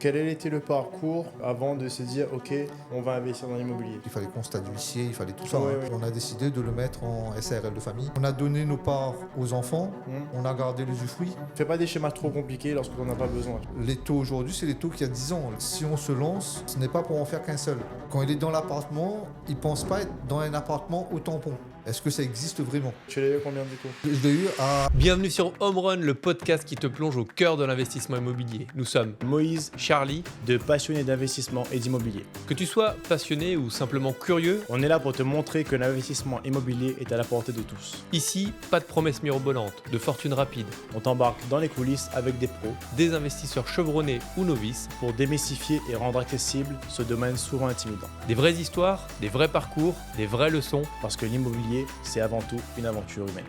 Quel était le parcours avant de se dire ok, on va investir dans l'immobilier? Il fallait constat d'huissier, il fallait tout ça. Oui, hein. oui. On a décidé de le mettre en SARL de famille. On a donné nos parts aux enfants, on a gardé l'usufruit. Fais pas des schémas trop compliqués lorsqu'on n'en a pas besoin. Les taux aujourd'hui, c'est les taux qu'il y a 10 ans. Si on se lance, ce n'est pas pour en faire qu'un seul. Quand il est dans l'appartement, il ne pense pas être dans un appartement au tampon. Est-ce que ça existe vraiment? Tu l'as eu combien du coup? Je l'ai eu à... Bienvenue sur Home Run, le podcast qui te plonge au cœur de l'investissement immobilier. Nous sommes Moïse, Charlie. de passionné d'investissement et d'immobilier. Que tu sois passionné ou simplement curieux, On est là pour te montrer que l'investissement immobilier est à la portée de tous. ici, pas de promesses mirobolantes, de fortune rapide, On t'embarque dans les coulisses avec des pros des investisseurs chevronnés ou novices, pour démystifier et rendre accessible ce domaine souvent intimidant. des vraies histoires, des vrais parcours, des vraies leçons. Parce que l'immobilier, c'est avant tout une aventure humaine.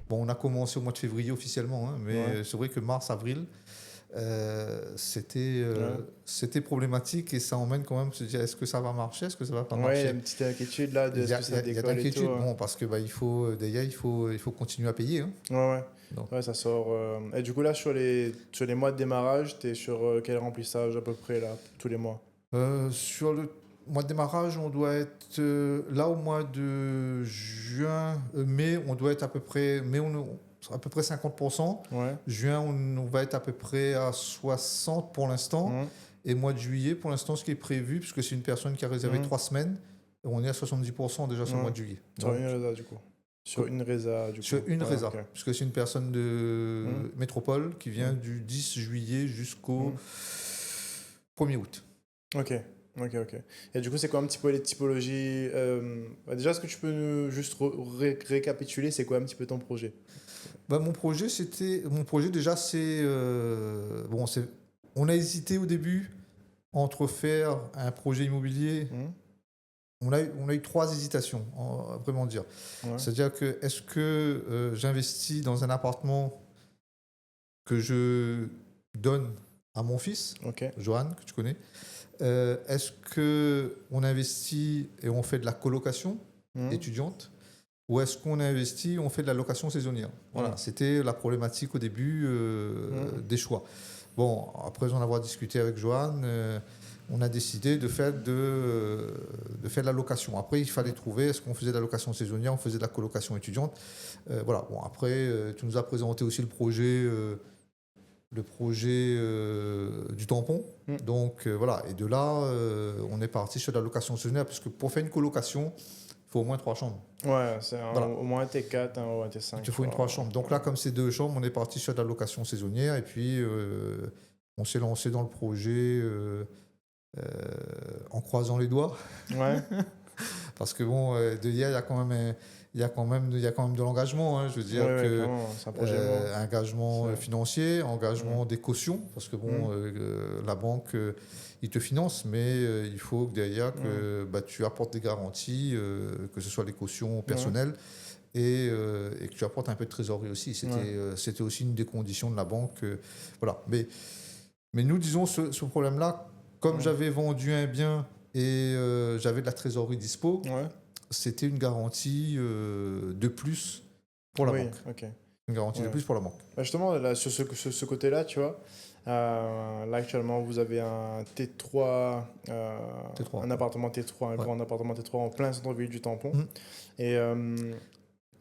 Bon, on a commencé au mois de février officiellement, hein, mais Ouais. c'est vrai que mars-avril, c'était Ouais. c'était problématique et ça emmène quand même se dire est-ce que ça va marcher, est-ce que ça va pas Ouais, il y a marcher. une petite inquiétude là de Il y ce a, que ça il y a décolle et d'inquiétude, tout. bon, parce que il faut continuer à payer. Hein. Ouais. Donc. Ouais, ça sort. Et du coup, là, sur les mois de démarrage, tu es sur quel remplissage à peu près là, tous les mois? Sur le mois de démarrage, on doit être là au mois de juin, mai, on doit être à peu près, mai, à peu près 50%. Ouais. Juin, on va être à peu près à 60 pour l'instant. Mhm. Et mois de juillet, pour l'instant, ce qui est prévu, puisque c'est une personne qui a réservé 3 semaines, on est à 70% déjà sur le Ouais. mois de juillet. Sur Donc, une résa, du coup. Sur une résa, du coup. sur une Ouais, résa, ok. puisque c'est une personne de métropole qui vient Mhm. du 10 juillet jusqu'au Mhm. 1er août. Ok. Et du coup, c'est quoi un petit peu les typologies déjà, est-ce que tu peux nous juste récapituler, c'est quoi un petit peu ton projet? Bah, mon projet déjà, c'est on a hésité au début entre faire un projet immobilier. Mhm. On a eu 3 hésitations, à vraiment dire. Ouais. C'est-à-dire que est-ce que j'investis dans un appartement que je donne à mon fils, Ok. Johan, que tu connais. Est-ce qu'on investit et on fait de la colocation Mhm. étudiante, ou est-ce qu'on investit et on fait de la location saisonnière? Voilà, Ouais. C'était la problématique au début des choix. Bon, après en avoir discuté avec Johan, on a décidé de faire de la location. Après, il fallait trouver, est-ce qu'on faisait de la location saisonnière, on faisait de la colocation étudiante. Voilà. Bon, après, tu nous as présenté aussi le projet du tampon. Donc, voilà. Et de là, on est parti sur la location saisonnière, parce que pour faire une colocation, il faut au moins 3 chambres. Ouais, c'est Voilà. au moins un T4 ou un T5. Il te faut une 3 chambres. Donc là, comme c'est 2 chambres, on est parti sur de la location saisonnière. Et puis, on s'est lancé dans le projet en croisant les doigts. Ouais. Parce que bon, derrière, il y a quand même de l'engagement. Hein. Je veux dire Ouais, que clairement, c'est un projet long. engagement C'est- financier, engagement des cautions, parce que bon, la banque, il te finance, mais il faut que derrière que tu apportes des garanties, que ce soit les cautions personnelles. Et que tu apportes un peu de trésorerie aussi. C'était aussi une des conditions de la banque. Voilà. Mais nous, disons, ce problème-là, comme j'avais vendu un bien et j'avais de la trésorerie dispo, Ouais. c'était une garantie de plus pour la Oui, banque. ok. Une garantie de Ouais. plus pour la banque. Bah, justement, là, sur ce côté-là, tu vois, là actuellement, vous avez un T3, T3. un appartement T3, un Ouais. grand appartement T3 en plein centre-ville du Tampon. Mhm. Et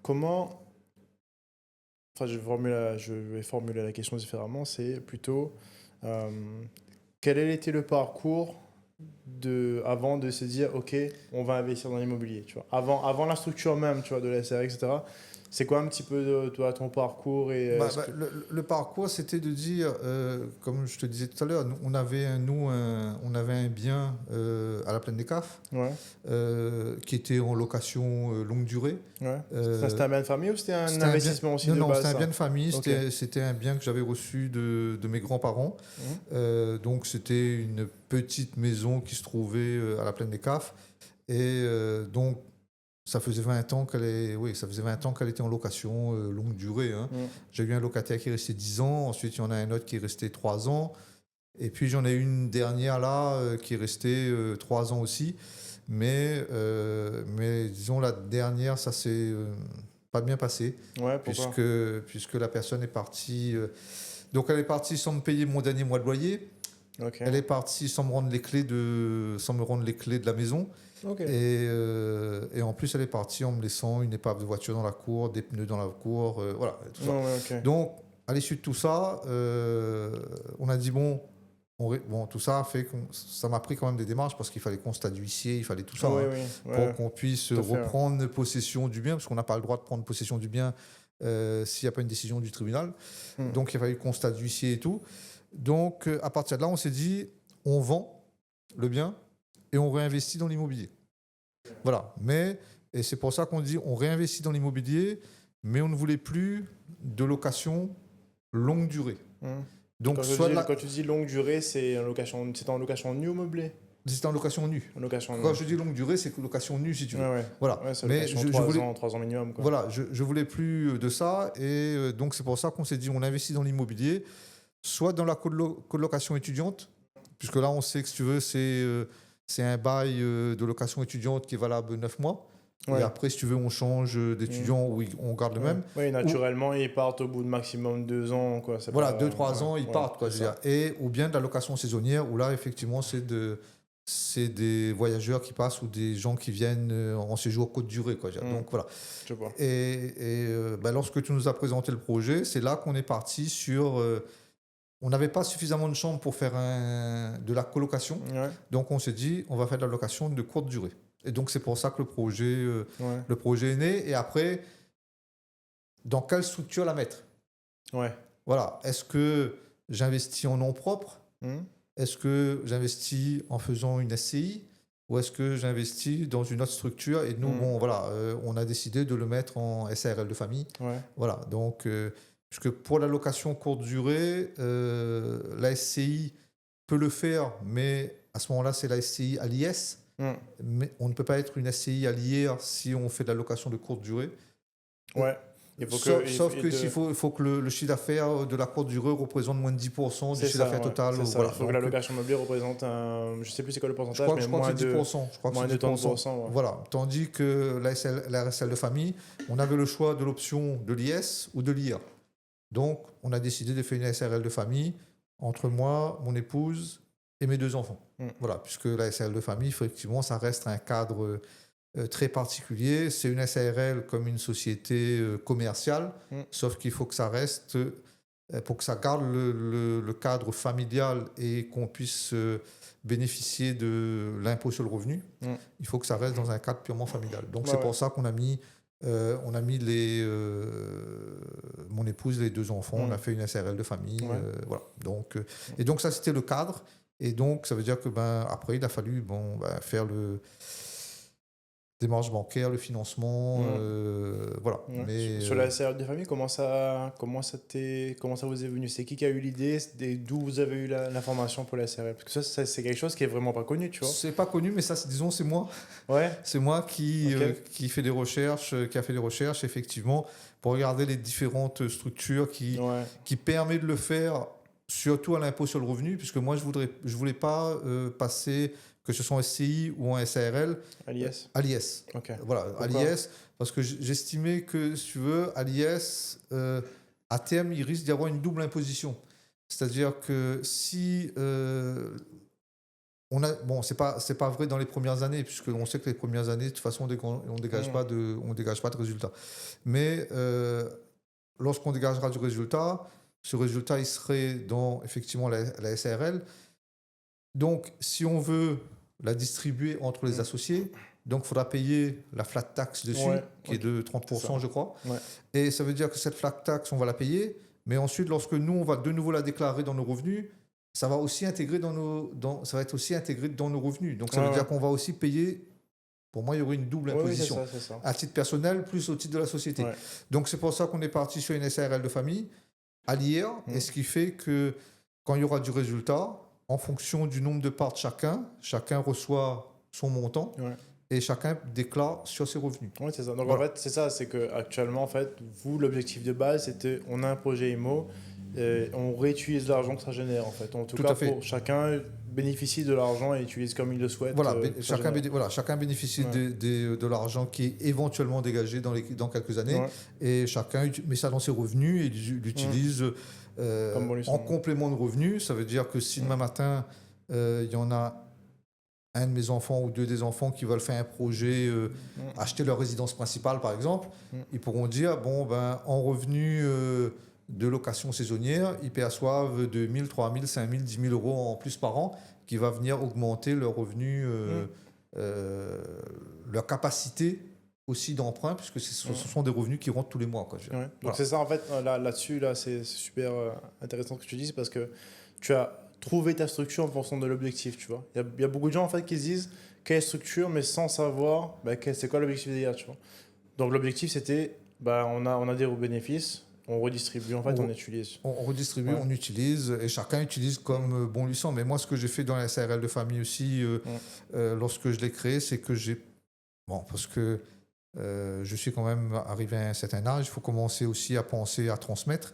comment, enfin, je vais formuler la question différemment, c'est plutôt quel était le parcours avant de se dire, ok, on va investir dans l'immobilier, tu vois, avant la structure même, tu vois, de la SRL, etc. C'est quoi un petit peu toi, ton parcours et Le parcours, c'était de dire, comme je te disais tout à l'heure, on avait un bien à la Plaine des Cafes Ouais, qui était en location longue durée. ouais. C'était un bien de famille ou c'était un C'était investissement aussi de Non, base, c'était un ça? bien de famille. Ok. C'était un bien que j'avais reçu de mes grands-parents. Donc, c'était une petite maison qui se trouvait à la Plaine des Cafes. Et donc, ça faisait 20 ans qu'elle était en location longue durée. Hein. J'ai eu un locataire qui est resté 10 ans. Ensuite, il y en a un autre qui est resté 3 ans. Et puis, j'en ai une dernière là qui est restée 3 ans aussi. Mais disons, la dernière, ça s'est pas bien passé. Ouais, pourquoi? Puisque la personne est partie. Donc, elle est partie sans me payer mon dernier mois de loyer. Ok. Elle est partie sans me rendre les clés de la maison. Ok. Et en plus, elle est partie en me laissant une épave de voiture dans la cour, des pneus dans la cour, voilà, tout ça. Non, ouais, ok. Donc, à l'issue de tout ça, on a dit, bon, tout ça a fait que ça m'a pris quand même des démarches parce qu'il fallait constat d'huissier, il fallait tout ça, Oui, hein, oui. pour Ouais. qu'on puisse tout à fait, reprendre possession du bien, parce qu'on n'a pas le droit de prendre possession du bien s'il n'y a pas une décision du tribunal. Hmm. Donc, il a fallu constat d'huissier et tout. Donc, à partir de là, on s'est dit, on vend le bien et on réinvestit dans l'immobilier. Voilà. Et c'est pour ça qu'on dit, on réinvestit dans l'immobilier, mais on ne voulait plus de location longue durée. Hmm. Donc, Quand tu dis longue durée, c'est en location nue ou meublée? c'était en location nue. En location nue. Quand je dis longue durée, c'est que location nue, si tu veux. Ouais, ouais. Voilà. Ouais, c'est Mais location 3 ans minimum, quoi. Voilà, je voulais plus de ça. Et donc, c'est pour ça qu'on s'est dit, on investit dans l'immobilier, soit dans la colocation étudiante, puisque là, on sait que, si tu veux, c'est un bail de location étudiante qui est valable 9 mois. Ouais. Et après, si tu veux, on change d'étudiant ou on garde le même. Oui, naturellement, ils partent au bout de maximum 2 ans, quoi. C'est Voilà, pas- 2-3 ans, ils partent, quoi, c'est je veux dire. Et, ou bien de la location saisonnière, où là, effectivement, c'est des voyageurs qui passent ou des gens qui viennent en séjour courte durée, quoi. Je veux dire. Donc, voilà. Je vois. Et lorsque tu nous as présenté le projet, c'est là qu'on est parti sur... on n'avait pas suffisamment de chambres pour faire de la colocation. Ouais, Donc, on s'est dit, on va faire de la location de courte durée. Et donc, c'est pour ça que ouais, le projet est né. Et après, dans quelle structure la mettre? ouais. Voilà. Est-ce que j'investis en nom propre? Hmm. Est-ce que j'investis en faisant une SCI? Ou est-ce que j'investis dans une autre structure? Et nous, bon, voilà, on a décidé de le mettre en SARL de famille. Ouais. Voilà. Donc, puisque pour la location courte durée, la SCI peut le faire, mais à ce moment-là, c'est la SCI à l'IS. Mais on ne peut pas être une SCI à l'IR si on fait de la location de courte durée. Ouais. Sauf qu'il faut que le chiffre d'affaires de la courte durée représente moins de 10% du chiffre d'affaires total. Voilà. Il faut que la Donc, location meublée représente un... Je sais plus c'est quoi le pourcentage, je crois que c'est 10%. Je crois que moins c'est de 10%. Ouais. Voilà. Tandis que la SL de famille, on avait le choix de l'option de l'IS ou de l'IR. Donc, on a décidé de faire une SRL de famille entre moi, mon épouse et mes 2 enfants. Voilà, puisque la SRL de famille, effectivement, ça reste un cadre très particulier. C'est une SARL comme une société commerciale, sauf qu'il faut que ça reste, pour que ça garde le cadre familial et qu'on puisse bénéficier de l'impôt sur le revenu, il faut que ça reste dans un cadre purement familial. Donc, c'est pour ça qu'on a mis... mon épouse, les 2 enfants, on a fait une SARL de famille. Voilà. Et donc, ça, c'était le cadre. Et donc, ça veut dire que après, il a fallu faire le démarche bancaire, le financement. Voilà. Ouais. Mais, sur la SARL de famille, comment ça vous est venu? C'est qui a eu l'idée? D'où vous avez eu l'information pour la SARL? Parce que ça, c'est quelque chose qui est vraiment pas connu, tu vois. C'est pas connu, mais ça, disons, c'est moi. Ouais. C'est moi qui fait des recherches, qui a fait des recherches, effectivement, pour regarder les différentes structures qui permettent de le faire, surtout à l'impôt sur le revenu, puisque moi, je voulais pas passer, que ce soit en SCI ou en SARL. À l'IS. À l'IS. Ok. Voilà, à l'IS, parce que j'estimais que, si tu veux, à l'IS, à terme, il risque d'y avoir une double imposition. C'est-à-dire que si... c'est pas vrai dans les premières années, puisqu'on sait que les premières années, de toute façon, on dégage pas de résultat. Mais lorsqu'on dégagera du résultat, ce résultat, il serait dans, effectivement, la SARL. Donc, si on veut la distribuer entre les associés, donc il faudra payer la flat tax dessus, qui est de 30%, je crois. Ouais. Et ça veut dire que cette flat tax, on va la payer, mais ensuite, lorsque nous, on va de nouveau la déclarer dans nos revenus, ça va aussi intégrer ça va être aussi intégré dans nos revenus. Donc, ça veut dire qu'on va aussi payer. Pour moi, il y aurait une double imposition. C'est ça. À titre personnel, plus au titre de la société. Ouais. Donc, c'est pour ça qu'on est parti sur une SARL de famille à l'IR. Et ce qui fait que quand il y aura du résultat, en fonction du nombre de parts de chacun reçoit son montant. Ouais. Et chacun déclare sur ses revenus. Oui, c'est ça. Donc, en fait, c'est ça. C'est qu'actuellement, en fait, vous, l'objectif de base, c'était on a un projet IMO, on réutilise l'argent que ça génère, en fait. En tout cas, pour chacun bénéficie de l'argent et utilise comme il le souhaite. Voilà, chacun bénéficie de l'argent qui est éventuellement dégagé dans quelques années. Ouais. Et chacun met ça dans ses revenus et l'utilise Comme bonus, en hein. complément de revenus. Ça veut dire que si demain matin, il y en a un de mes enfants ou deux des enfants qui veulent faire un projet, acheter leur résidence principale par exemple, ils pourront dire, bon, ben, en revenu de location saisonnière, ils perçoivent 2 000, 3 000, 5 000, 10 000 euros en plus par an qui va venir augmenter leur revenu, leur capacité aussi d'emprunt, puisque ce sont des revenus qui rentrent tous les mois, quoi, je veux dire. Ouais. Donc Voilà. c'est ça en fait, là-dessus, là, c'est super intéressant ce que tu dises parce que tu as trouvé ta structure en fonction de l'objectif, tu vois. Il y a beaucoup de gens en fait qui se disent quelle structure, mais sans savoir c'est quoi l'objectif derrière, tu vois. Donc l'objectif c'était, on a des bénéfices, on redistribue, en fait, on utilise. On redistribue, Ouais. on utilise, et chacun utilise comme bon lui semble. Mais moi, ce que j'ai fait dans la SARL de famille aussi, lorsque je l'ai créé, c'est que parce que je suis quand même arrivé à un certain âge, il faut commencer aussi à penser à transmettre.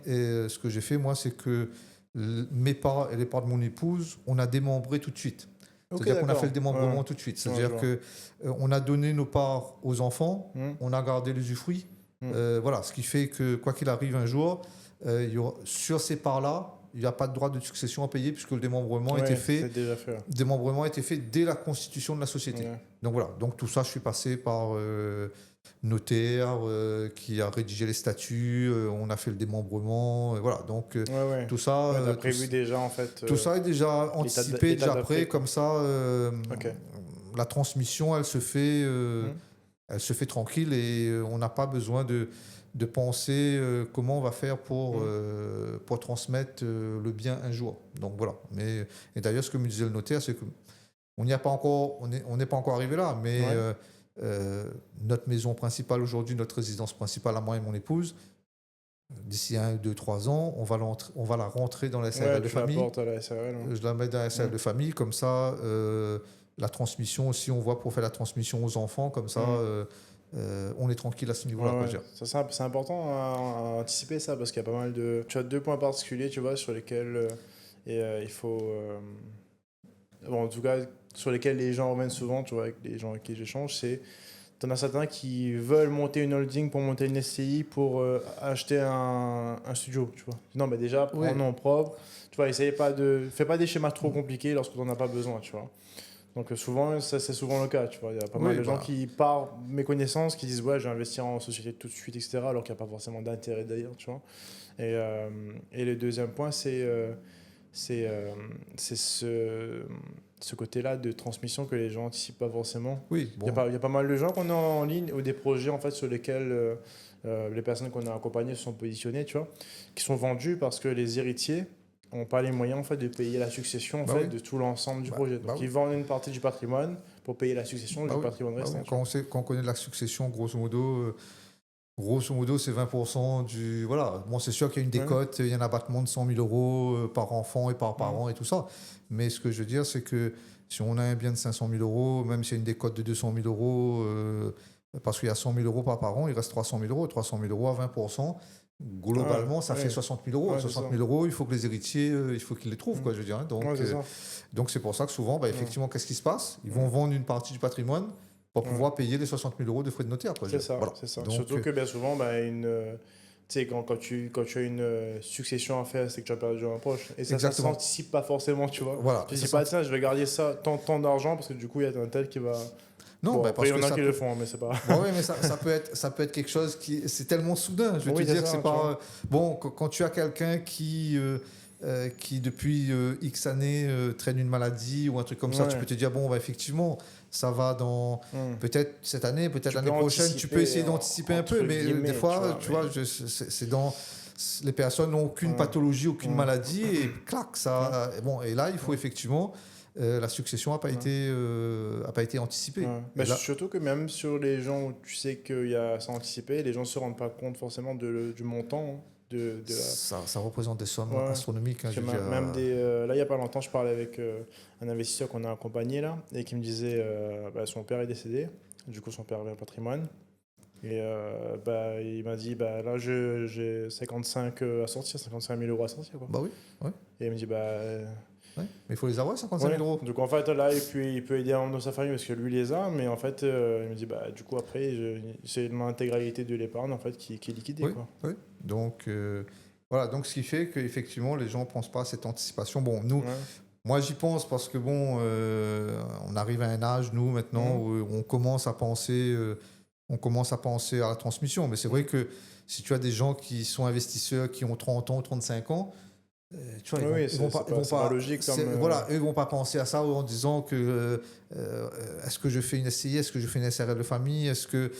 Et ce que j'ai fait, moi, c'est que mes parts et les parts de mon épouse, on a démembré tout de suite. C'est-à-dire qu'on a fait le démembrement tout de suite. C'est-à-dire qu'on a donné nos parts aux enfants, on a gardé l'usufruit. Voilà, ce qui fait que, quoi qu'il arrive un jour, sur ces parts-là, il n'y a pas de droit de succession à payer puisque le démembrement a été fait. C'est déjà fait. Démembrement a été fait dès la constitution de la société. Ouais. Donc voilà, donc tout ça, je suis passé par notaire qui a rédigé les statuts, on a fait le démembrement, voilà. Donc tout ça, t'as prévu déjà en fait. Tout ça est déjà anticipé, déjà prêt, comme ça. La transmission, elle se fait tranquille et on n'a pas besoin de penser comment on va faire pour transmettre le bien un jour. Donc voilà. Et d'ailleurs, ce que me disait le notaire, c'est qu'on n'y a pas encore, on n'est pas encore arrivé là, mais notre maison principale aujourd'hui, notre résidence principale à moi et mon épouse, d'ici 1, 2, 3 ans, on va la rentrer dans la SARL de famille. À la SARL, Je la mets dans la SARL de famille, comme ça, la transmission aussi, on voit pour faire la transmission aux enfants, comme ça, on est tranquille à ce niveau-là. C'est important à anticiper ça, parce qu'il y a pas mal de... Tu as 2 points particuliers, tu vois, sur lesquels il faut... en tout cas, sur lesquels les gens reviennent souvent, tu vois, avec les gens avec qui j'échange, c'est... T'en as certains qui veulent monter une holding pour monter une SCI pour acheter un studio, tu vois. Non, mais déjà, prends un nom propre. Tu vois, fais pas des schémas trop compliqués lorsque tu n'en as pas besoin, tu vois. Donc souvent, c'est souvent le cas, tu vois. Il y a pas mal de gens qui, par méconnaissance, qui disent « Ouais, je vais investir en société tout de suite, etc. » alors qu'il n'y a pas forcément d'intérêt d'ailleurs, tu vois. Et le deuxième point, c'est ce côté-là de transmission que les gens n'anticipent pas forcément. Oui, bon. Il y a pas mal de gens qu'on a en ligne ou des projets en fait, sur lesquels les personnes qu'on a accompagnées se sont positionnées, tu vois, qui sont vendus parce que les héritiers n'ont pas les moyens en fait, de payer la succession de tout l'ensemble du projet. Donc ils vendent une partie du patrimoine pour payer la succession du patrimoine restant. Quand on connaît la succession, grosso modo, c'est 20% du... Voilà, bon, c'est sûr qu'il y a une décote, il y a un abattement de 100 000 euros par enfant et par parent et tout ça. Mais ce que je veux dire, c'est que si on a un bien de 500 000 euros, même s'il y a une décote de 200 000 euros, parce qu'il y a 100 000 euros par parent, il reste 300 000 euros. 300 000 euros à 20%, globalement, ça fait 60 000 euros. 60 000 euros, il faut que les héritiers, il faut qu'ils les trouvent, quoi, je veux dire. Donc c'est pour ça que souvent, effectivement, qu'est-ce qui se passe? Ils vont vendre une partie du patrimoine pour pouvoir payer les 60 000 euros de frais de notaire. C'est ça. Donc, surtout que bien souvent, quand tu as une succession à faire, c'est que tu as perdu un proche. Et ça ne s'anticipe pas forcément, tu vois. Voilà, tu ne dis pas, tiens, je vais garder ça, tant d'argent, parce que du coup, il y a un tel qui va... Non, après, il y en a qui le font, mais c'est pas... Oui, mais ça peut être quelque chose qui... C'est tellement soudain, je veux te dire que c'est pas... Bon, quand tu as quelqu'un qui depuis X années traîne une maladie ou un truc comme ça, tu peux te dire, bon, effectivement, ça va dans peut-être cette année, peut-être l'année prochaine, tu peux essayer d'anticiper un peu, mais des fois, tu vois, c'est dans... Les personnes n'ont aucune pathologie, aucune maladie, et clac, ça... Bon, et là, il faut effectivement... la succession n'a pas été anticipée. Mais surtout que même sur les gens où tu sais qu'il y a ça anticipé, les gens ne se rendent pas compte forcément du montant. Ça représente des sommes astronomiques. Hein, là, il n'y a pas longtemps, je parlais avec un investisseur qu'on a accompagné là, et qui me disait son père est décédé, du coup son père avait un patrimoine. Et il m'a dit, là j'ai 55 à sortir, 55 000 euros à sortir. Quoi. Bah oui. Et il me dit, mais il faut les avoir, 55 000 euros. Donc en fait, là, il peut aider un membre de sa famille parce que lui les a, mais en fait, il me dit, du coup, après, c'est l'intégralité de l'épargne en fait, qui est liquidée. Oui. Donc, Voilà, donc ce qui fait qu'effectivement, les gens ne pensent pas à cette anticipation. Bon, nous, Ouais. moi, j'y pense parce que, bon, on arrive à un âge, nous, maintenant, où on commence à penser à la transmission. Mais c'est vrai que si tu as des gens qui sont investisseurs, qui ont 30 ans ou 35 ans, tu vois, Oui, ils vont pas, c'est pas logique comme. voilà, eux, ils vont pas penser à ça en disant que est-ce que je fais une SCI, est-ce que je fais une SRL de famille, est-ce que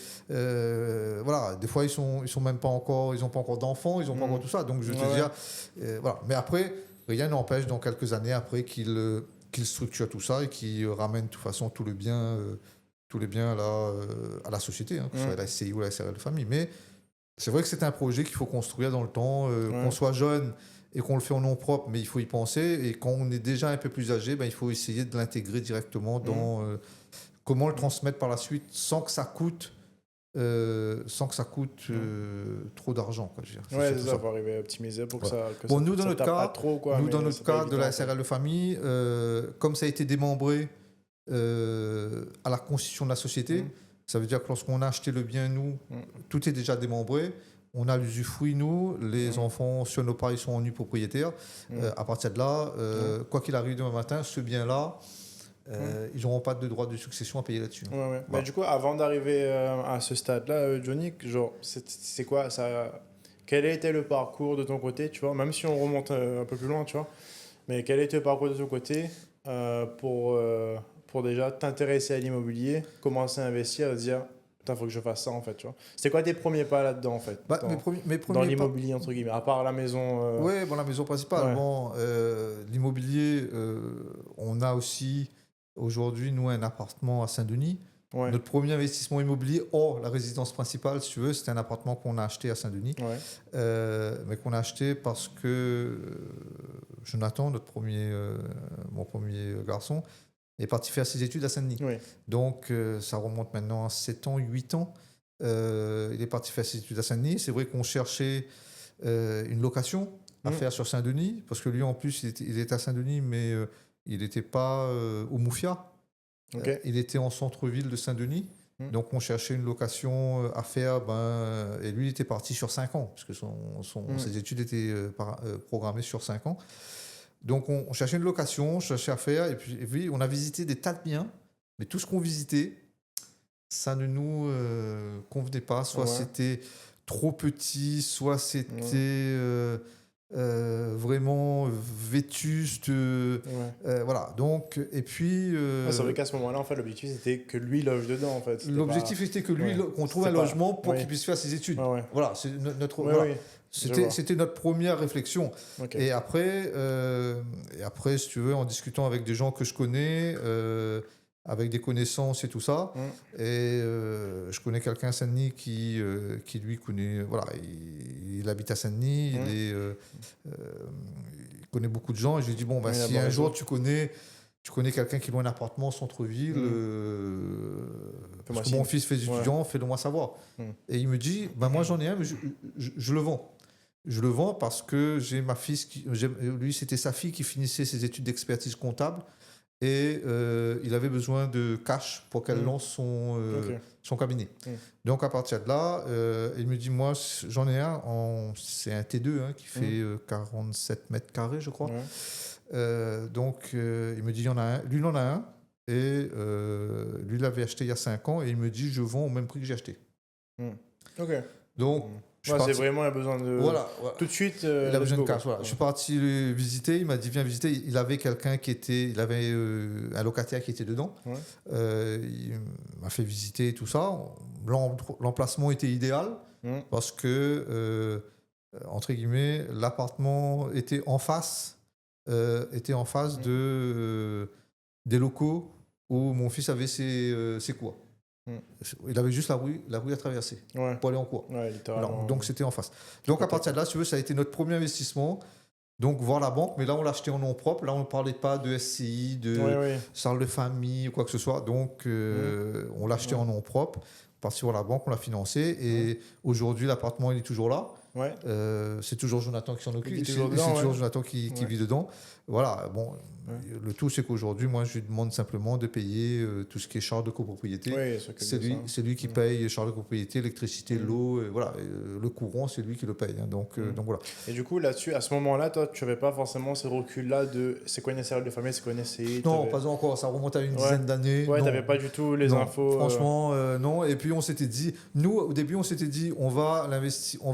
voilà, des fois ils sont même pas encore, ils ont pas encore d'enfants, ils ont pas encore tout ça. Donc je te Ouais. dis, voilà. Mais après, rien n'empêche dans quelques années après qu'ils structurent tout ça et qu'ils ramènent de toute façon tous les biens à la société, hein, que ce soit la SCI ou la SRL de famille. Mais c'est vrai que c'est un projet qu'il faut construire dans le temps, qu'on soit jeune et qu'on le fait en nom propre, mais il faut y penser. Et quand on est déjà un peu plus âgé, ben, il faut essayer de l'intégrer directement dans comment le transmettre par la suite sans que ça coûte, trop d'argent. Quoi, je veux dire. Ouais, surtout c'est ça, il faut arriver à optimiser pour que ça. Que Bon, ça, nous, dans ça notre tape pas cas, trop, quoi, mais dans c'est notre pas cas de évident, la quoi. SRL de famille, comme ça a été démembré à la constitution de la société, ça veut dire que lorsqu'on a acheté le bien, nous, tout est déjà démembré. On a l'usufruit, nous, les enfants sur nos parts, ils sont en nus propriétaires. À partir de là, quoi qu'il arrive demain matin, ce bien-là, ils n'auront pas de droit de succession à payer là-dessus. Ouais. Voilà. Mais du coup, avant d'arriver à ce stade-là, Johnny, genre, c'est quoi ça? Quel a été le parcours de ton côté, tu vois? Même si on remonte un peu plus loin, tu vois. Mais quel a été le parcours de ton côté pour déjà t'intéresser à l'immobilier, commencer à investir et te dire, putain, faut que je fasse ça, en fait, tu vois? C'était quoi tes premiers pas là-dedans, en fait? Bah, dans mes dans premiers pas. l'immobilier, entre guillemets, à part la maison. Oui, bon, la maison principale. Ouais. Bon, l'immobilier, on a aussi aujourd'hui, nous, un appartement à Saint-Denis. Ouais. Notre premier investissement immobilier, hors la résidence principale, si tu veux, c'était un appartement qu'on a acheté à Saint-Denis. Ouais. Mais qu'on a acheté parce que Jonathan, mon premier garçon, est parti faire ses études à Saint-Denis. Oui. Donc, ça remonte maintenant à 7 ans, 8 ans. Il est parti faire ses études à Saint-Denis. C'est vrai qu'on cherchait une location à faire sur Saint-Denis, parce que lui, en plus, il était à Saint-Denis, mais il n'était pas au Moufia. Ok. Il était en centre-ville de Saint-Denis. Donc, on cherchait une location à faire. Et lui, il était parti sur 5 ans, puisque ses études étaient programmées sur 5 ans. Donc, on cherchait une location, on cherchait à faire. Et puis, on a visité des tas de biens. Mais tout ce qu'on visitait, ça ne nous convenait pas. Soit c'était trop petit, soit c'était vraiment vétuste. Voilà. Donc, et puis. C'est vrai qu'à ce moment-là, en fait, l'objectif c'était que lui loge dedans, en fait. L'objectif était que lui, qu'on trouve un logement pour qu'il puisse faire ses études. Voilà, c'est notre. Voilà. C'était notre première réflexion. Okay. Et après, si tu veux, en discutant avec des gens que je connais, avec des connaissances et tout ça, et je connais quelqu'un à Saint-Denis qui lui connaît, voilà, il habite à Saint-Denis, il connaît beaucoup de gens, et je lui dis, bon, si un jour tu connais quelqu'un qui loue un appartement au centre-ville, parce que mon fils fait des étudiants, fais-le-moi savoir. Et il me dit, moi j'en ai un, mais je le vends. Je le vends parce que j'ai ma fille, lui c'était sa fille qui finissait ses études d'expertise comptable et il avait besoin de cash pour qu'elle lance son cabinet. Donc à partir de là, il me dit, moi j'en ai un, c'est un T2 qui fait 47 mètres carrés je crois. Donc il me dit, il y en a un, lui il en a un et lui il l'avait acheté il y a 5 ans et il me dit, je vends au même prix que j'ai acheté. Ok. Donc c'est vraiment, il a besoin de. Voilà. Tout de suite. Il a besoin de cash. Voilà. Je suis parti le visiter. Il m'a dit, viens visiter. Il avait quelqu'un il avait un locataire qui était dedans. Il m'a fait visiter tout ça. L'emplacement était idéal parce que, entre guillemets, l'appartement était en face des locaux où mon fils avait ses cours. Il avait juste la rue à traverser pour aller en cours. Donc c'était en face. Donc à partir de là, si tu veux, ça a été notre premier investissement. Donc voir la banque, mais là on l'a acheté en nom propre. Là on ne parlait pas de SCI, de salle de famille ou quoi que ce soit. Donc on l'a acheté en nom propre. Parti voir la banque, on l'a financé et aujourd'hui l'appartement il est toujours là. Ouais. C'est toujours Jonathan qui s'en occupe. vit C'est toujours dedans, toujours ouais. Jonathan qui Ouais. vit dedans. Voilà, bon, Ouais. le tout, c'est qu'aujourd'hui, moi, je lui demande simplement de payer tout ce qui est charge de copropriété. Oui, il s'occupe de ça. C'est lui qui paye charge de copropriété, l'électricité, Mm. l'eau, voilà, le courant, c'est lui qui le paye. Hein. Donc voilà. Et du coup, là-dessus, à ce moment-là, toi, tu n'avais pas forcément ce recul-là de c'est quoi une SRL de famille, c'est quoi une SCI. Non, t'avais- pas encore, ça remonte à une Ouais. dizaine d'années. Ouais, Non. t'avais pas du tout les Non, infos. Franchement, non. Et puis on s'était dit, nous, au début, on s'était dit, on va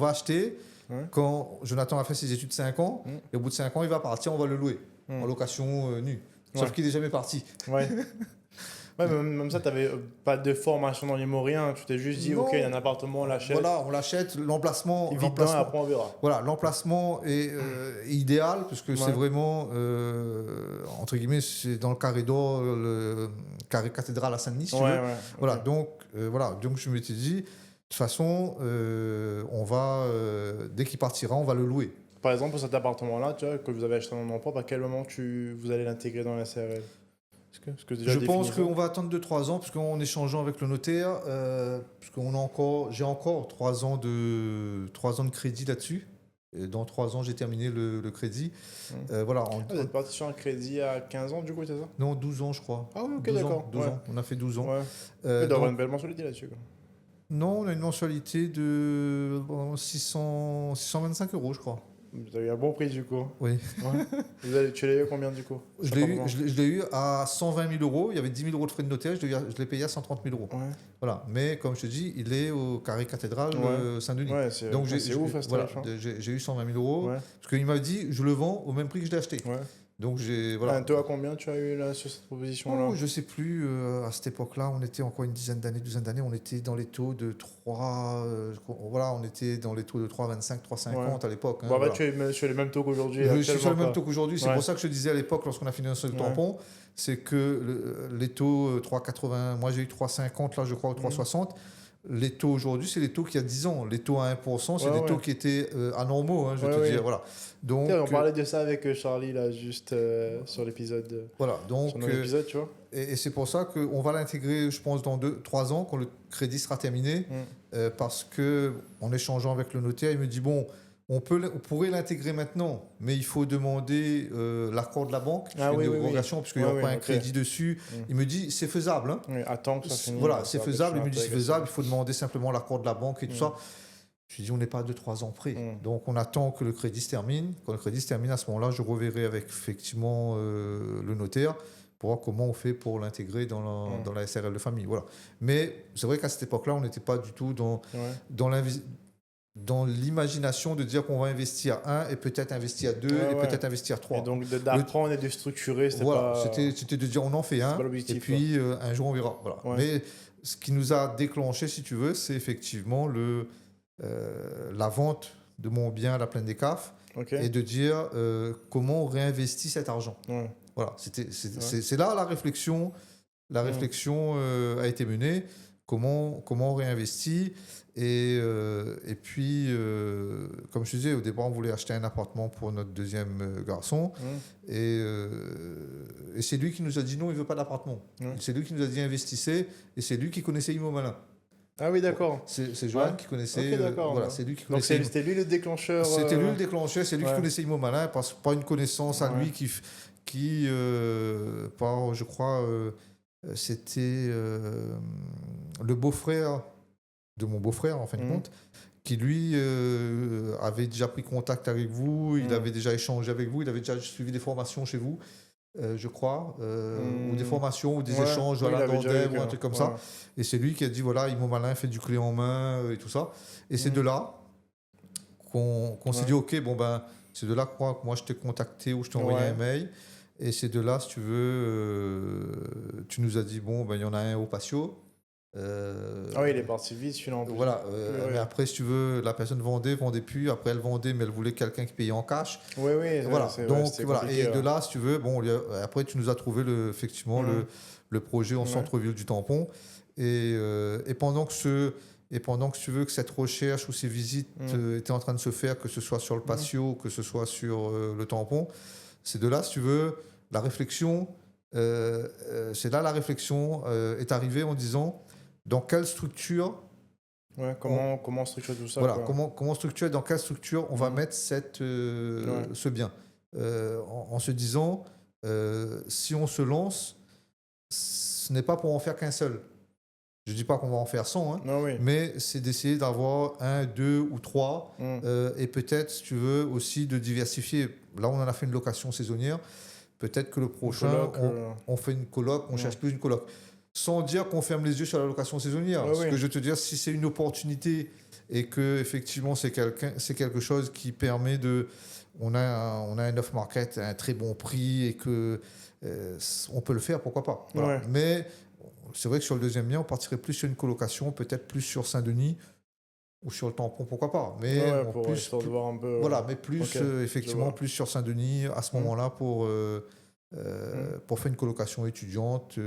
acheter. Ouais. Quand Jonathan a fait ses études 5 ans, et au bout de 5 ans, il va partir, on va le louer en location nue. Sauf Ouais. qu'il n'est jamais parti. Ouais. Ouais, mais même ça, tu n'avais pas de formation dans l'IMO, rien. Tu t'es juste dit, Non. ok, il y a un appartement, on l'achète. Voilà, on l'achète, l'emplacement. Il vit dedans, et après on verra. Voilà, l'emplacement est idéal parce que c'est vraiment, entre guillemets, c'est dans le carré d'or, le carré cathédrale à Saint-Denis, si tu veux. Ouais, Voilà, ok. donc je m'étais dit, de toute façon, on va, dès qu'il partira, on va le louer. Par exemple, pour cet appartement-là, tu vois, que vous avez acheté en nom propre, à quel moment vous allez l'intégrer dans la SRL? Est-ce que déjà Je pense défini ça qu'on va attendre 2-3 ans, puisqu'en échangeant avec le notaire, j'ai encore 3 ans de crédit là-dessus. Et dans 3 ans, j'ai terminé le crédit. Voilà, Ah, vous êtes parti sur un crédit à 15 ans, du coup, c'est ça? non, 12 ans, je crois. Ah oui, ok, 12 d'accord. ans, 12 Ouais. ans. On a fait 12 ans. Ouais. Il doit y donc- avoir une belle mensualité là-dessus, quoi. Non, on a une mensualité de 625 €, je crois. Vous avez eu un bon prix, du coup. Oui. Ouais. Tu l'as eu combien, du coup? Je l'ai eu à 120 000 €. Il y avait 10 000 € de frais de notaire. Je l'ai payé à 130 000 €. Ouais. Voilà. Mais comme je te dis, il est au carré cathédrale Saint-Denis. Ouais, c'est Donc ouf, à ce voilà, tarif, hein. j'ai eu 120 000 €. Ouais. Parce qu'il m'a dit, je le vends au même prix que je l'ai acheté. Ouais. Donc voilà. Toi, à combien tu as eu là sur cette proposition-là? Oh, je sais plus, à cette époque-là, on était encore une douzaine d'années, on était dans les taux de 3, voilà, on était dans les taux de 3,25, 3,50 à l'époque. Hein, Bon, voilà. tu es sur les mêmes taux qu'aujourd'hui. Je suis sur le actuellement, même quoi. taux qu'aujourd'hui, c'est Ouais. pour ça que je te disais à l'époque, lorsqu'on a financé le tampon, c'est que les taux 3,80, moi j'ai eu 3,50 là je crois, ou 3,60. Les taux aujourd'hui, c'est les taux qu'il y a 10 ans. Les taux à 1%, c'est des taux qui étaient anormaux, hein, je vais te dire. Voilà. Donc, on parlait de ça avec Charlie, là, juste sur l'épisode. Voilà, donc, sur notre épisode, tu vois. et c'est pour ça qu'on va l'intégrer, je pense, dans 2-3 ans, quand le crédit sera terminé, parce qu'en échangeant avec le notaire, il me dit, bon, on pourrait l'intégrer maintenant, mais il faut demander l'accord de la banque, une dérogation, puisqu'il n'y aura pas un crédit dessus. Il me dit, c'est faisable. Hein. Oui, attends que ça finisse. Voilà, c'est faisable. Il me dit, c'est faisable, il faut demander simplement l'accord de la banque et tout ça. Je lui dis, on n'est pas à 2-3 ans près. Donc, on attend que le crédit se termine. Quand le crédit se termine, à ce moment-là, je reverrai avec effectivement le notaire pour voir comment on fait pour l'intégrer dans la SRL de famille. Voilà. Mais c'est vrai qu'à cette époque-là, on n'était pas du tout dans l'imagination de dire qu'on va investir à 1 et peut-être investir à 2 et peut-être investir à 3. Et donc d'apprendre et de structurer, c'était de dire on en fait un et puis un jour on verra. Voilà. Ouais. Mais ce qui nous a déclenché, si tu veux, c'est effectivement la vente de mon bien à la Plaine des Cafes et de dire comment on réinvestit cet argent. Ouais. Voilà, c'est là la réflexion. La réflexion a été menée. Comment on réinvestit et puis, comme je disais, au départ, on voulait acheter un appartement pour notre deuxième garçon. Et c'est lui qui nous a dit non, il ne veut pas d'appartement. C'est lui qui nous a dit investissez. Et c'est lui qui connaissait Imo Malin. Ah oui, d'accord. C'est Joanne qui connaissait. Ok, d'accord. Voilà, c'est lui qui connaissait. Donc c'était lui le déclencheur. C'était lui le déclencheur. C'est lui qui connaissait Imo Malin, pas une connaissance à lui qui je crois, c'était le beau-frère de mon beau-frère, en fin de compte, qui lui avait déjà pris contact avec vous, il avait déjà échangé avec vous, il avait déjà suivi des formations chez vous, je crois, ou des formations ou des échanges dans Dev ou un truc comme ça. Et c'est lui qui a dit, voilà, Imo Malin fait du clé en main et tout ça. Et c'est de là qu'on s'est dit, ok, bon ben, c'est de là que moi je t'ai contacté ou je t'ai envoyé un mail. Et c'est de là, si tu veux, tu nous as dit, bon, ben, il y en a un au patio. Ah oui, il est parti vite, celui-là en plus. Voilà, mais après, si tu veux, la personne vendait plus. Après, elle vendait, mais elle voulait quelqu'un qui payait en cash. Oui, voilà. Donc, voilà. Et de là, si tu veux, bon, après, tu nous as trouvé effectivement le projet en centre-ville du Tampon. Et pendant que tu veux que cette recherche ou ces visites étaient en train de se faire, que ce soit sur le patio, que ce soit sur le Tampon, c'est de là, si tu veux, la réflexion, c'est là la réflexion est arrivée en disant dans quelle structure Ouais, comment structurer tout ça, Voilà, quoi. comment structurer, dans quelle structure on va mettre ce bien. En se disant, si on se lance, ce n'est pas pour en faire qu'un seul. Je ne dis pas qu'on va en faire 100, hein, Non, oui. mais c'est d'essayer d'avoir un, deux ou trois, et peut-être, si tu veux, aussi de diversifier. Là, on en a fait une location saisonnière. Peut-être que le prochain, coloc, on fait une coloc, on cherche plus une coloc. Sans dire qu'on ferme les yeux sur la location saisonnière. Ouais, Ce oui. que je veux te dire, si c'est une opportunité et que effectivement c'est quelque chose qui permet de, on a un off-market à un très bon prix et que on peut le faire, pourquoi pas. Voilà. Ouais. Mais c'est vrai que sur le deuxième bien, on partirait plus sur une colocation, peut-être plus sur Saint-Denis ou sur le tampon, pourquoi pas. Mais Ouais, bon, pour histoire de voir un peu. voilà, mais plus Ok, effectivement vois. plus sur Saint-Denis à ce moment-là pour faire une colocation étudiante,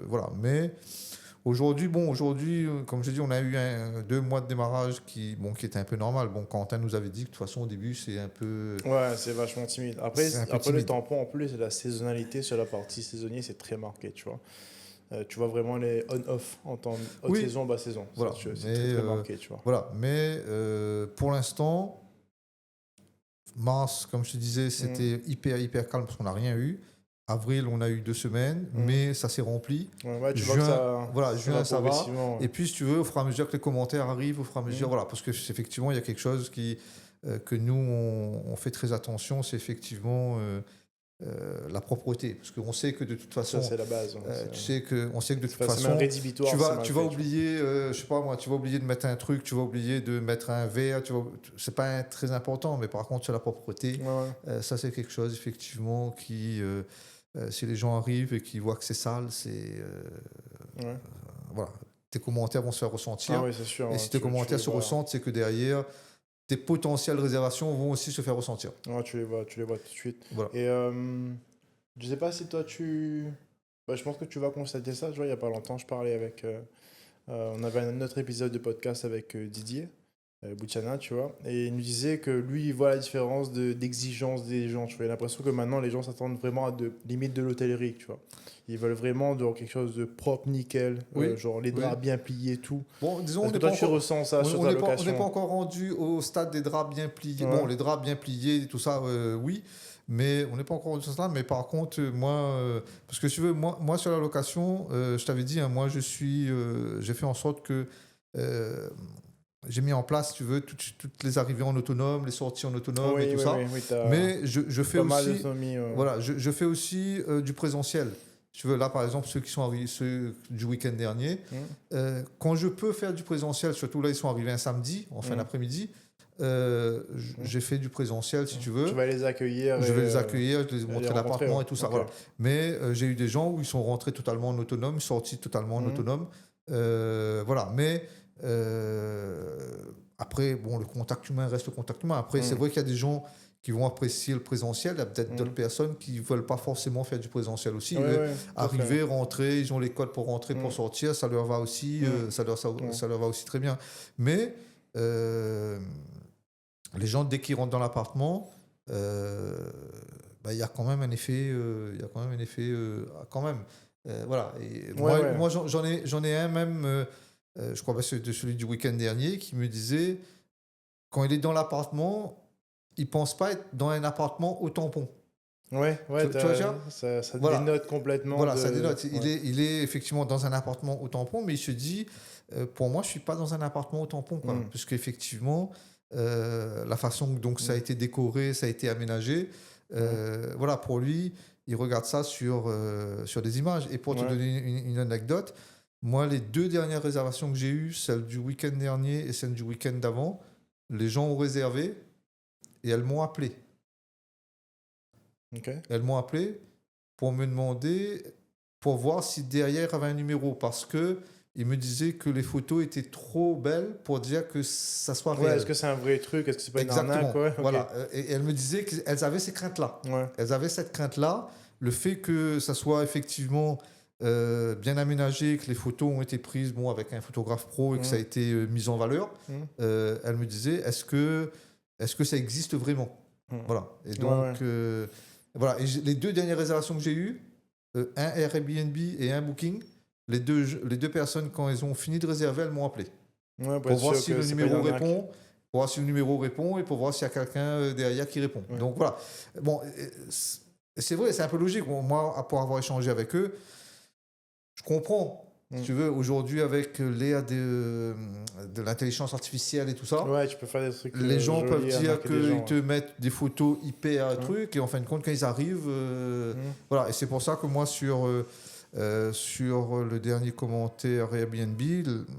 voilà. Mais aujourd'hui, comme je dis, on a eu 2 mois de démarrage qui était un peu normal. Bon, Quentin nous avait dit que de toute façon au début c'est un peu Ouais, c'est vachement timide. Après, C'est un peu le timide. tampon, en plus, la saisonnalité sur la partie saisonnier, c'est très marqué, tu vois. Tu vois vraiment les on-off en temps haute Oui. saison, basse saison. Voilà. C'est très, très marqué, tu vois. Voilà, mais pour l'instant, mars, comme je te disais, c'était hyper calme parce qu'on n'a rien eu. Avril, on a eu 2 semaines, mai, ça s'est rempli. Ouais, tu vois que Juin, ça va. progressivement, ouais. Et puis, si tu veux, au fur et à mesure que les commentaires arrivent, au fur et à mesure, voilà, parce que effectivement, il y a quelque chose que nous, on fait très attention, c'est effectivement la propreté. Parce qu'on sait que de toute façon, Ça, c'est la base. Hein. on sait que de toute C'est même façon, rédhibitoire. tu vas oublier, je sais pas moi, tu vas oublier de mettre un truc, tu vas oublier de mettre un verre, c'est pas très important, mais par contre, sur la propreté, Ouais. ça c'est quelque chose effectivement qui, si les gens arrivent et qu'ils voient que c'est sale, voilà, tes commentaires vont se faire ressentir. Ah oui, c'est sûr. Et si tes commentaires se ressentent, c'est que derrière, tes potentielles réservations vont aussi se faire ressentir. Ouais, tu les vois tout de suite. Voilà. Et je sais pas si toi je pense que tu vas constater ça. Tu vois, il y a pas longtemps, je parlais avec. On avait un autre épisode de podcast avec Didier Bouchana, tu vois. Et il nous disait que lui, il voit la différence d'exigence des gens. Tu vois, il a l'impression que maintenant, les gens s'attendent vraiment à limite de l'hôtellerie, tu vois. Ils veulent vraiment quelque chose de propre, nickel, Oui, genre les draps bien pliés, tout. Bon, disons, Est-ce que toi, tu ressens ça sur ta on location? n'est pas encore rendu au stade des draps bien pliés. Ouais. Bon, les draps bien pliés, tout ça, oui, mais on n'est pas encore rendu au stade. Mais par contre, moi, parce que si tu veux, moi sur la location, je t'avais dit, hein, moi, j'ai fait en sorte que j'ai mis en place, si tu veux, toutes les arrivées en autonome, les sorties en autonome et tout ça. Oui, Mais je fais pas mal aussi, d'autonomie. voilà, je fais aussi du présentiel. Tu veux, là, par exemple, ceux qui sont arrivés, ceux du week-end dernier, quand je peux faire du présentiel, surtout là, ils sont arrivés un samedi, en fin d'après-midi, j'ai fait du présentiel, si tu veux. Tu vas les accueillir. Je vais les accueillir, je vais les montrer l'appartement et tout ça. Ok. Voilà. Mais j'ai eu des gens où ils sont rentrés totalement en autonome, sortis totalement en autonome. Voilà. Mais après, bon, le contact humain reste le contact humain. Après, c'est vrai qu'il y a des gens qui vont apprécier le présentiel. Il y a peut-être d'autres personnes qui ne veulent pas forcément faire du présentiel aussi. Arriver, rentrer, ils ont les codes pour rentrer, pour sortir, ça leur va aussi, ça leur va aussi très bien. Mais les gens, dès qu'ils rentrent dans l'appartement, il y a quand même un effet, voilà. Et moi j'en ai un même, je crois que c'est celui du week-end dernier, qui me disait, quand il est dans l'appartement, il ne pense pas être dans un appartement au tampon. Tu vois, ça voilà. dénote complètement. Voilà, ça dénote. Il est effectivement dans un appartement au tampon, mais il se dit, pour moi, je ne suis pas dans un appartement au tampon, parce qu'effectivement, la façon dont ça a été décoré, ça a été aménagé, voilà, pour lui, il regarde ça sur des images. Et pour te donner une anecdote, moi, les 2 dernières réservations que j'ai eues, celle du week-end dernier et celle du week-end d'avant, les gens ont réservé et elles m'ont appelé. Okay. Elles m'ont appelé pour me demander, pour voir si derrière il y avait un numéro, parce que ils me disaient que les photos étaient trop belles pour dire que ça soit réel. Est-ce que c'est un vrai truc? Est-ce que c'est pas Exactement. une arnaque? Okay. Voilà. Et elles me disaient qu'elles avaient ces craintes-là. Ouais. Elles avaient cette crainte-là, le fait que ça soit effectivement bien aménagé, que les photos ont été prises avec un photographe pro et que ça a été mis en valeur. Elles me disaient, est-ce que ça existe vraiment? Voilà. Et donc, voilà. Et les 2 dernières réservations que j'ai eues, un Airbnb et un Booking, les deux personnes, quand elles ont fini de réserver, elles m'ont appelé. Ouais, pour voir si le numéro répond, pour voir si le numéro répond et pour voir s'il y a quelqu'un derrière qui répond. Ouais. Donc voilà. Bon, c'est vrai, c'est un peu logique. Moi, pour avoir échangé avec eux, je comprends. Si tu veux, aujourd'hui, avec l'ère de l'intelligence artificielle et tout ça, Ouais, tu peux faire des trucs. les gens peuvent jolis, dire arnaquer des gens, qu'ils te mettent des photos hyper trucs et en fin de compte, quand ils arrivent, voilà. Et c'est pour ça que moi, sur le dernier commentaire Airbnb,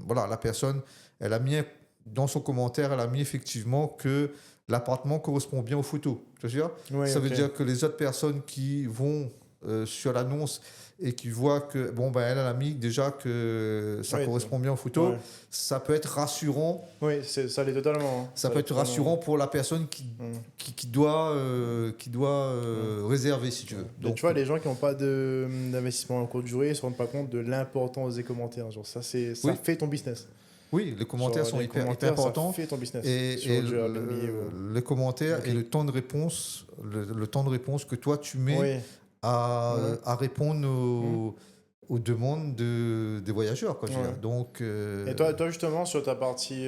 voilà, la personne, elle a mis dans son commentaire, elle a mis effectivement que l'appartement correspond bien aux photos. Tu vois, Ouais, ça veut ok. dire que les autres personnes qui vont sur l'annonce et qui voient que, bon, ben, elle a mis déjà que ça Ouais, correspond bien aux photos, ouais. ça peut être rassurant. Oui, ça l'est totalement. Hein. Ça peut être rassurant pour la personne qui doit réserver, si tu veux. Donc, tu vois, les gens qui n'ont pas d'investissement en courte durée ne se rendent pas compte de l'importance des commentaires. Genre, ça fait ton business. Oui, les commentaires Genre, sont hyper importants. Ça fait ton business. Et les commentaires et le temps de réponse, le temps de réponse que toi tu mets à répondre aux demandes des voyageurs. Quoi, je veux dire. Donc, et toi, justement, sur ta partie,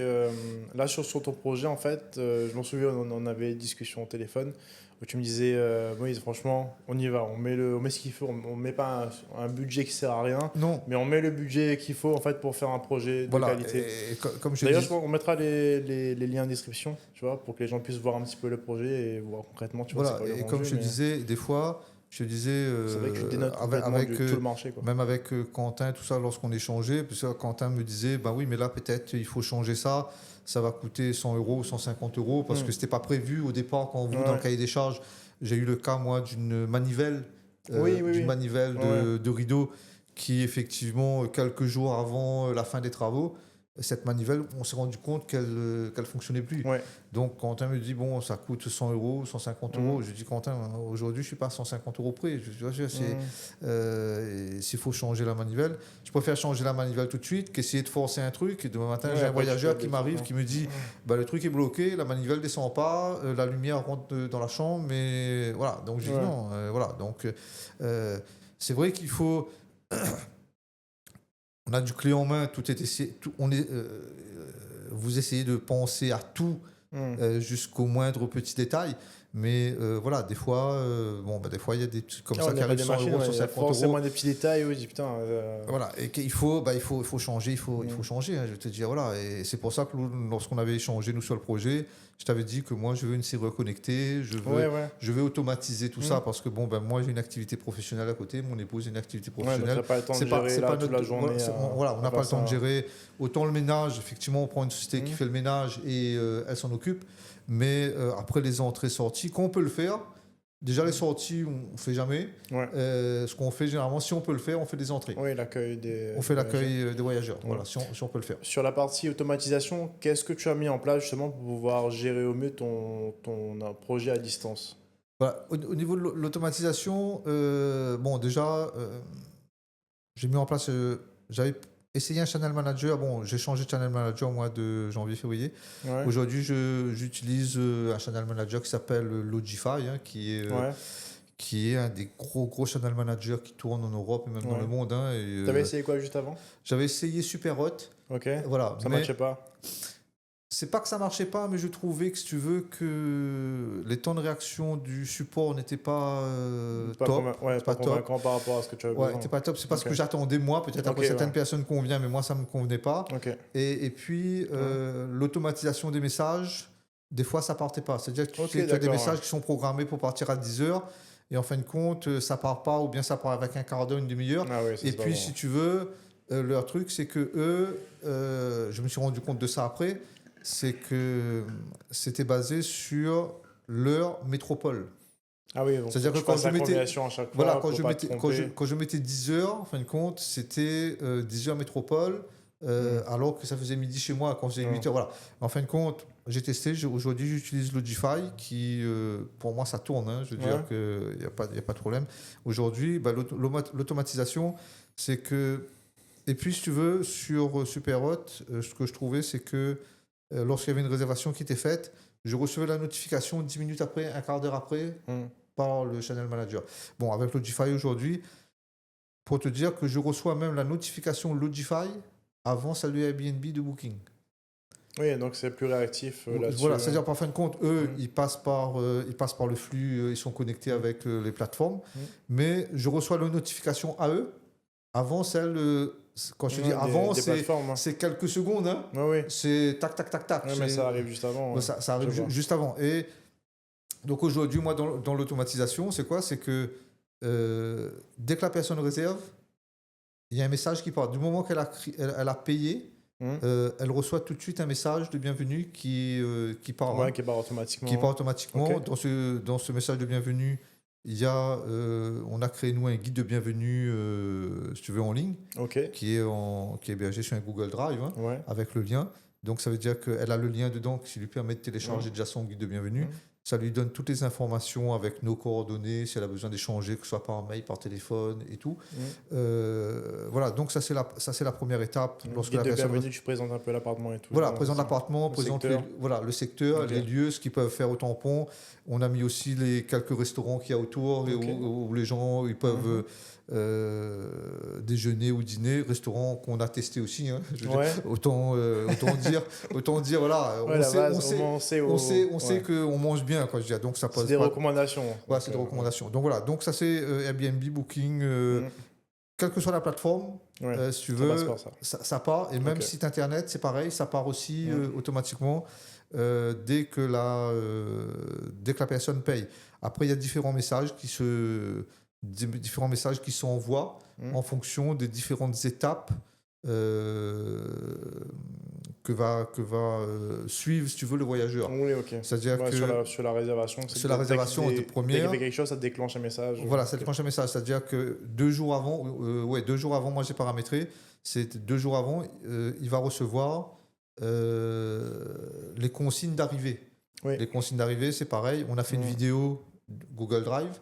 là, sur ton projet, en fait, je m'en souviens, on avait une discussion au téléphone où tu me disais, Moïse, franchement, on y va, on met ce qu'il faut, on met pas un budget qui sert à rien, non. mais on met le budget qu'il faut, en fait, pour faire un projet de qualité. Et comme je D'ailleurs, dis... on mettra les liens en description, tu vois, pour que les gens puissent voir un petit peu le projet et voir concrètement, tu vois, Voilà, c'est quoi le et comme rendu, je te disais, des fois, je te disais, c'est vrai que je dénote avec tout le marché, quoi. même avec Quentin, tout ça, lorsqu'on échangeait, parce que Quentin me disait, bah oui, mais là, peut-être, il faut changer ça, ça va coûter 100 €, 150 €, parce que c'était pas prévu au départ, quand vous, dans le cahier des charges, j'ai eu le cas, moi, d'une manivelle, manivelle de rideau, qui, effectivement, quelques jours avant la fin des travaux, cette manivelle, on s'est rendu compte qu'elle fonctionnait plus. Ouais. Donc, Quentin me dit, bon, ça coûte 100 €, 150 €. Je dis, Quentin, aujourd'hui, je ne suis pas à 150 € près. S'il faut changer la manivelle, je préfère changer la manivelle tout de suite qu'essayer de forcer un truc. Et demain matin, j'ai un voyageur qui m'arrive, qui me dit, bah, le truc est bloqué, la manivelle ne descend pas, la lumière rentre dans la chambre, mais voilà. Donc, je dis non. Voilà. Donc, c'est vrai qu'il faut... On a du clé en main, tout est essayé, vous essayez de penser à tout jusqu'au moindre petit détail, mais voilà, des fois, des fois il y a des trucs comme ça qui arrivent 100 €, 150 €. Forcément des petits détails, oui, putain. Voilà, et qu'il faut changer, il faut changer. Hein, je vais te dire, voilà, et c'est pour ça que lorsqu'on avait échangé nous sur le projet, je t'avais dit que moi je veux une serrure connectée, je veux automatiser tout ça parce que moi j'ai une activité professionnelle à côté, mon épouse a une activité professionnelle. Donc, pas le temps de gérer toute la journée. Voilà, on n'a pas le temps de gérer. Autant le ménage, effectivement, on prend une société qui fait le ménage et elle s'en occupe. Mais après les entrées-sorties, quand on peut le faire, déjà les sorties, on ne fait jamais. Ce qu'on fait généralement, si on peut le faire, on fait des entrées. Oui, l'accueil des voyageurs. Voilà, si on peut le faire. Sur la partie automatisation, qu'est-ce que tu as mis en place justement pour pouvoir gérer au mieux ton projet à distance? Voilà, au niveau de l'automatisation, déjà, j'ai mis en place... j'avais essayé un channel manager. Bon, j'ai changé de channel manager au mois de janvier-février. Aujourd'hui, j'utilise un channel manager qui s'appelle Logify, qui est un des gros channel managers qui tourne en Europe et même dans le monde. Tu avais essayé quoi juste avant? J'avais essayé Superhot. Ok. Voilà, ça ne marchait pas. C'est pas que ça marchait pas, mais je trouvais que, si tu veux, que les temps de réaction du support n'étaient pas top. Pas convaincant par rapport à ce que tu avais besoin. C'était pas top. C'est pas ce que j'attendais moi. Peut-être après certaines personnes convient, mais moi ça me convenait pas. Et puis l'automatisation des messages, des fois ça partait pas. C'est-à-dire que tu as des messages qui sont programmés pour partir à 10 h et en fin de compte ça part pas, ou bien ça part avec un quart d'heure, une demi-heure. Et puis si tu veux, leur truc c'est que eux, je me suis rendu compte de ça après, c'est que c'était basé sur leur métropole. Ah oui, donc c'est-à-dire que quand je mettais à chaque fois, quand je mettais 10 heures, en fin de compte, c'était 10 heures métropole, alors que ça faisait midi chez moi quand je faisais 8 heures. Voilà. En fin de compte, j'ai testé. Aujourd'hui, j'utilise Logify, qui, pour moi, ça tourne. Je veux dire qu'il n'y a pas de problème. Aujourd'hui, l'automatisation, c'est que... Et puis, si tu veux, sur Superhot, ce que je trouvais, c'est que lorsqu'il y avait une réservation qui était faite, je recevais la notification 10 minutes après, un quart d'heure après, par le channel manager. Bon, avec Logify aujourd'hui, pour te dire que je reçois même la notification Logify avant Salut Airbnb de Booking. Oui, donc c'est plus réactif là-dessus. Voilà, c'est-à-dire qu'en fin de compte, eux, ils passent par le flux, ils sont connectés avec les plateformes, mais je reçois la notification à eux. Avant, quand je te dis avant, des plateformes, hein. c'est quelques secondes. Hein. Oui. C'est tac, tac, tac, tac. Ouais, mais ça arrive juste avant. Ouais, ça arrive juste avant. Et donc aujourd'hui, moi, dans l'automatisation, c'est quoi? C'est que dès que la personne réserve, il y a un message qui part. Du moment qu'elle a payé, elle reçoit tout de suite un message de bienvenue qui part. Ouais, qui part automatiquement. Qui part automatiquement. Okay. Dans ce message de bienvenue, il y a, on a créé nous un guide de bienvenue, si tu veux, en ligne, qui est hébergé sur un Google Drive, avec le lien. Donc ça veut dire qu'elle a le lien dedans qui lui permet de télécharger déjà son guide de bienvenue. Ça lui donne toutes les informations avec nos coordonnées, si elle a besoin d'échanger, que ce soit par mail, par téléphone et tout. Voilà, donc ça c'est la première étape. Lorsque la personne bienvenue, tu présentes un peu l'appartement et tout. Voilà, présente l'appartement, présente le secteur, les lieux, ce qu'ils peuvent faire au tampon. On a mis aussi les quelques restaurants qu'il y a autour où les gens ils peuvent déjeuner ou dîner. Restaurants qu'on a testé aussi. Hein, autant dire, voilà, on sait qu'on mange bien. Quoi, je dis, donc ça passe. C'est des recommandations. Voilà, c'est des recommandations. Donc voilà, donc ça c'est Airbnb, Booking. Quelle que soit la plateforme, si tu veux, ça part. Et même site internet, c'est pareil, ça part aussi automatiquement dès que la personne paye. Après, il y a différents messages qui s'envoient en fonction des différentes étapes que va suivre, si tu veux, le voyageur. Oui, ok. C'est-à-dire que sur la réservation, de première. Dès qu'il fait quelque chose, ça déclenche un message. Voilà, ça déclenche un message. C'est-à-dire que 2 jours avant, moi j'ai paramétré, c'est 2 jours avant, il va recevoir les consignes d'arrivée. Oui. Les consignes d'arrivée, c'est pareil. On a fait une vidéo Google Drive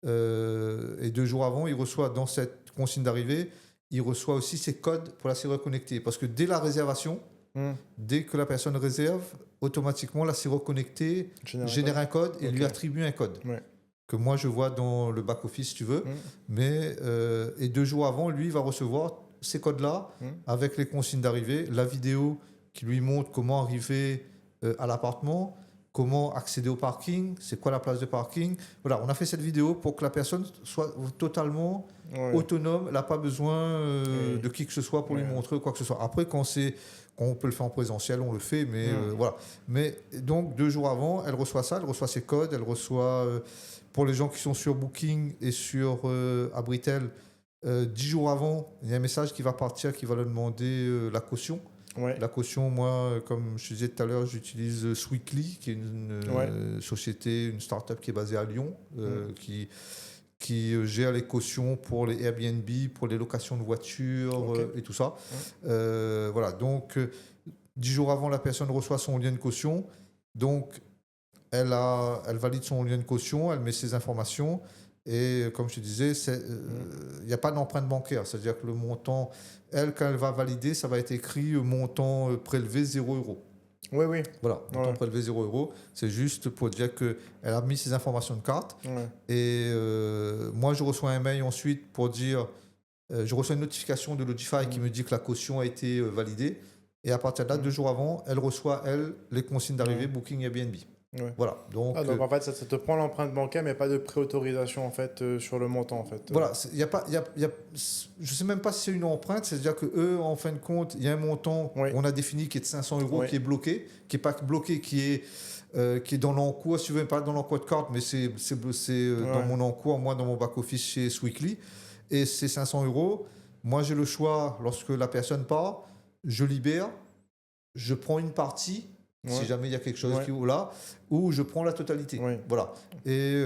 et 2 jours avant, il reçoit dans cette consigne d'arrivée, il reçoit aussi ses codes pour la serrure connectée. Parce que dès la réservation, dès que la personne réserve, automatiquement, la serrure connectée génère un code et lui attribue un code. Ouais. Que moi, je vois dans le back-office, si tu veux. Mais, et 2 jours avant, lui, il va recevoir ces codes-là avec les consignes d'arrivée, la vidéo qui lui montre comment arriver à l'appartement, comment accéder au parking, c'est quoi la place de parking. Voilà, on a fait cette vidéo pour que la personne soit totalement autonome. Elle n'a pas besoin de qui que ce soit pour lui montrer quoi que ce soit. Après, quand on peut le faire en présentiel, on le fait, mais voilà. Mais donc, 2 jours avant, elle reçoit ça, elle reçoit ses codes, elle reçoit, pour les gens qui sont sur Booking et sur Abritel, 10 jours avant, il y a un message qui va partir, qui va leur demander la caution. Ouais. La caution, moi, comme je disais tout à l'heure, j'utilise Sweekly, qui est une société, une start-up qui est basée à Lyon, qui gère les cautions pour les Airbnb, pour les locations de voitures et tout ça. Voilà, donc 10 jours avant, la personne reçoit son lien de caution. Donc, elle valide son lien de caution, elle met ses informations. Et comme je te disais, il n'y a pas d'empreinte bancaire. C'est-à-dire que le montant, quand elle va valider, ça va être écrit montant prélevé 0 €. Oui, oui. Voilà, montant prélevé 0 €. C'est juste pour dire qu'elle a mis ses informations de carte. Et moi, je reçois un mail ensuite pour dire... je reçois une notification de Logify qui me dit que la caution a été validée. Et à partir de là, 2 jours avant, elle reçoit, les consignes d'arrivée Booking Airbnb. Ouais. Voilà. Donc en fait, ça te prend l'empreinte bancaire, mais pas de préautorisation en fait, sur le montant. En fait. Voilà. Je ne sais même pas si c'est une empreinte, c'est-à-dire qu'eux, en fin de compte, il y a un montant qu'on a défini qui est de 500 € qui est bloqué, qui n'est pas bloqué, qui est dans l'encours, si tu veux, pas dans l'encours de carte, mais c'est dans mon encours, moi, dans mon back-office chez Sweekly. Et c'est 500 €. Moi, j'ai le choix, lorsque la personne part, je libère, je prends une partie. Si jamais il y a quelque chose qui est là, ou je prends la totalité. Voilà. Et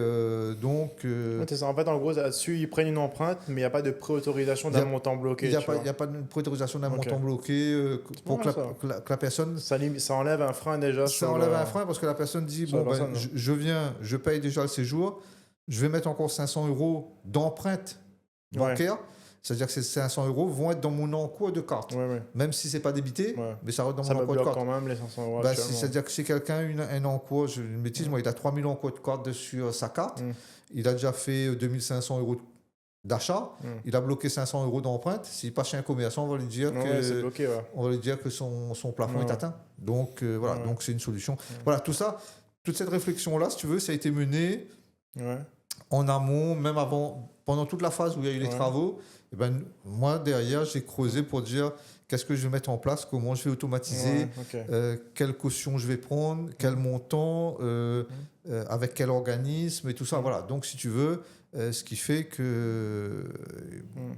donc... c'est ça. En fait, en gros, là-dessus, ils prennent une empreinte, mais il n'y a pas de préautorisation d'un montant bloqué. Il n'y a pas de préautorisation d'un montant bloqué pour que la personne... Ça enlève un frein déjà. Ça enlève un frein parce que la personne dit, je viens, je paye déjà le séjour, je vais mettre encore 500 € d'empreinte bancaire. C'est-à-dire que ces 500 € vont être dans mon encours de carte. Même si ce n'est pas débité, mais ça rentre dans mon encours de carte. Ça me bloque quand même les 500 €. C'est-à-dire que si quelqu'un a un encours, je une bêtise, moi, il a 3000 encours de carte sur sa carte, il a déjà fait 2500 € d'achat, il a bloqué 500 € d'empreinte. S'il passe chez un commerçant, on va lui dire c'est bloqué, on va lui dire que son plafond est atteint. Donc, voilà, donc c'est une solution. Voilà, tout ça, toute cette réflexion-là, si tu veux, ça a été mené en amont, même avant, pendant toute la phase où il y a eu les travaux. Et ben, moi, derrière, j'ai creusé pour dire qu'est-ce que je vais mettre en place, comment je vais automatiser, quelle caution je vais prendre, quel montant, avec quel organisme et tout ça. Voilà. Donc, si tu veux, ce qui fait que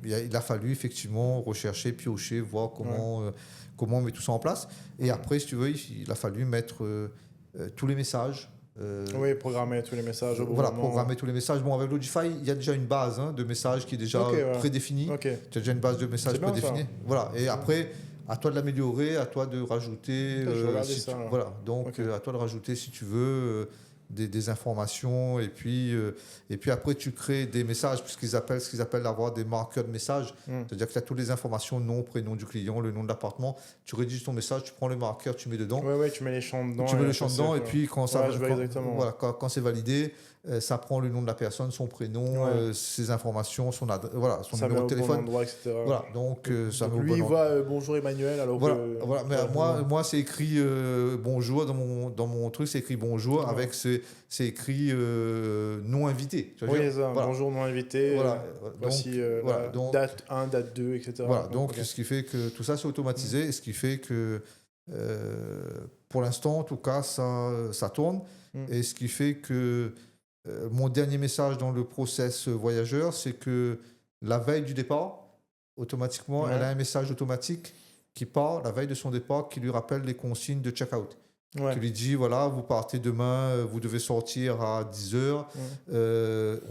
il a fallu effectivement rechercher, piocher, voir comment on met tout ça en place. Et après, si tu veux, il a fallu mettre tous les messages. Programmer tous les messages. Programmer tous les messages. Bon, avec Logify, il y a déjà une base de messages qui est déjà prédéfinie. Tu as déjà une base de messages prédéfinie. Voilà. Et après, à toi de l'améliorer, à toi de rajouter. Voilà. Donc, à toi de rajouter si tu veux. Des informations et puis après tu crées des messages puisqu'ils appellent ce qu'ils appellent avoir des marqueurs de messages, c'est-à-dire que tu as toutes les informations, nom, prénom du client, le nom de l'appartement, tu rédiges ton message, tu prends le marqueur, tu mets dedans, tu mets les champs dedans, et puis quand c'est validé, ça prend le nom de la personne, son prénom, ses informations, son numéro de téléphone, endroit, etc. Voilà, donc ça donc lui il voit bonjour Emmanuel, alors voilà. Mais moi c'est écrit bonjour dans mon truc, c'est écrit bonjour avec c'est écrit non invité. Bonjour non invité. Voici donc, date 1, date 2, etc. Voilà, donc ce qui fait que tout ça c'est automatisé et ce qui fait que pour l'instant en tout cas ça tourne et ce qui fait que mon dernier message dans le process voyageur, c'est que la veille du départ, automatiquement, elle a un message automatique qui part la veille de son départ, qui lui rappelle les consignes de check-out. Qui lui dit, voilà, vous partez demain, vous devez sortir à 10h.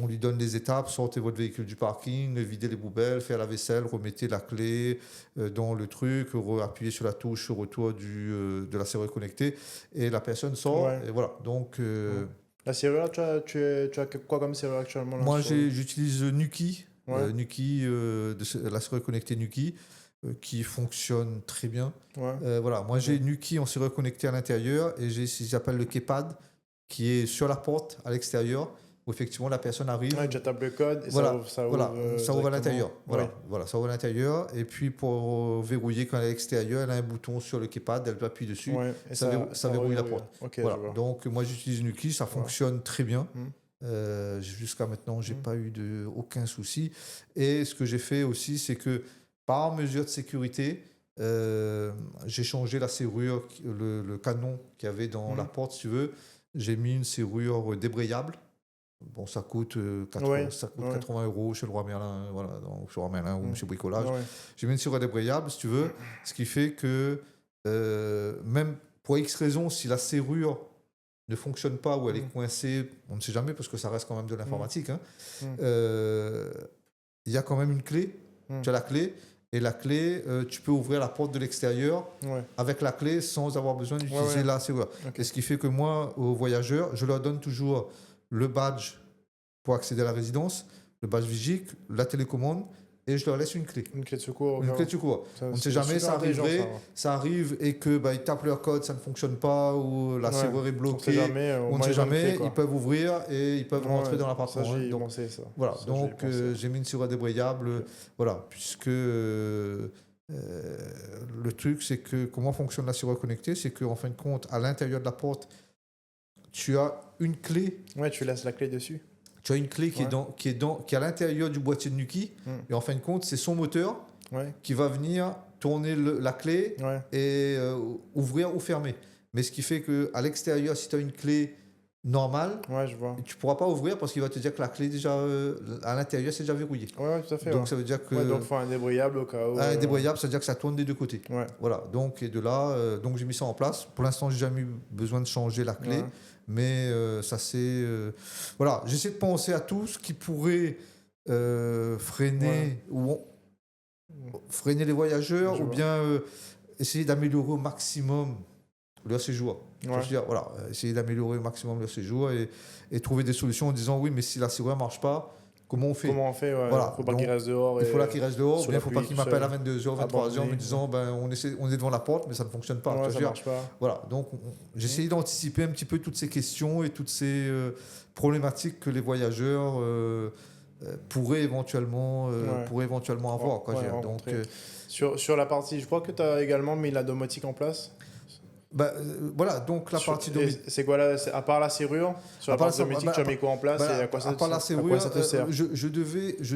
On lui donne les étapes, sortez votre véhicule du parking, videz les poubelles, faire la vaisselle, remettez la clé dans le truc, appuyez sur la touche retour de la serrure connectée et la personne sort. Et voilà, donc... La serrure, tu as quoi comme serrure actuellement là, moi, j'utilise Nuki, Nuki la serrure connectée Nuki, qui fonctionne très bien. Voilà, moi, j'ai Nuki en serrure connectée à l'intérieur et j'ai ce qu'ils appellent le keypad, qui est sur la porte à l'extérieur, où effectivement la personne arrive. Tu tapes le code et ça ouvre à l'intérieur. Voilà, ça ouvre à l'intérieur. Et puis pour verrouiller quand elle est à l'extérieur, elle a un bouton sur le keypad, elle appuie dessus, et ça verrouille la porte. Donc moi j'utilise Nuki, ça fonctionne très bien. Jusqu'à maintenant, j'ai pas eu aucun souci. Et ce que j'ai fait aussi, c'est que par mesure de sécurité, j'ai changé la serrure, le canon qu'il y avait dans la porte, si tu veux. J'ai mis une serrure débrayable. Bon, ça coûte 80 € chez le Roi Merlin, donc chez le Roi Merlin ou chez Bricolage. J'ai mis une serrure débrayable, si tu veux, ce qui fait que même pour X raisons, si la serrure ne fonctionne pas ou elle est coincée, on ne sait jamais parce que ça reste quand même de l'informatique, il y a quand même une clé, tu as la clé, et la clé, tu peux ouvrir la porte de l'extérieur avec la clé sans avoir besoin d'utiliser la serrure. Et ce qui fait que moi, aux voyageurs, je leur donne toujours le badge pour accéder à la résidence, le badge Vigic, la télécommande, et je leur laisse une clé. Une clé de secours. Une clé de secours. On ne sait jamais, ça arrive et que ils tapent leur code, ça ne fonctionne pas, ou la serrure est bloquée. On ne sait jamais, ils peuvent ouvrir et ils peuvent rentrer dans l'appartement. Voilà, donc j'ai mis une serrure débrayable, puisque le truc, c'est que comment fonctionne la serrure connectée, c'est qu'en fin de compte, à l'intérieur de la porte, tu as une clé. Tu laisses la clé dessus. Tu as une clé qui est à l'intérieur du boîtier de Nuki. Et en fin de compte, c'est son moteur qui va venir tourner la clé et ouvrir ou fermer. Mais ce qui fait qu'à l'extérieur, si tu as une clé normale, tu ne pourras pas ouvrir parce qu'il va te dire que la clé déjà à l'intérieur, c'est déjà verrouillé. Tout à fait. Donc ça veut dire que... donc il faut un débrayable au cas où. Un débrayable, ça veut dire que ça tourne des deux côtés. Voilà. Donc, et de là, donc j'ai mis ça en place. Pour l'instant, j'ai jamais eu besoin de changer la clé. Mais ça c'est... Voilà, j'essaie de penser à tout ce qui pourrait freiner les voyageurs ou bien essayer d'améliorer au maximum leur séjour. Essayer d'améliorer au maximum leur séjour et trouver des solutions en disant oui, mais si la serrure ne marche pas, comment on fait? Il ne faut pas qu'il reste dehors. Il faut qu'il reste dehors. Il ne faut pas qu'il m'appelle à 22h, 23h en me disant on est devant la porte, mais ça ne fonctionne pas. Ça marche pas. Voilà. Donc, j'essaie d'anticiper un petit peu toutes ces questions et toutes ces problématiques que les voyageurs pourrait éventuellement avoir. Quoi, Ouais, je veux dire. rencontrer. Donc, Sur la partie, je crois que tu as également mis la domotique en place. voilà, donc la partie domotique. C'est quoi là, à part la serrure, sur À la part partie la- domotique, bah, tu as mis quoi en place et à quoi ça part la à serrure, quoi ça te sert? je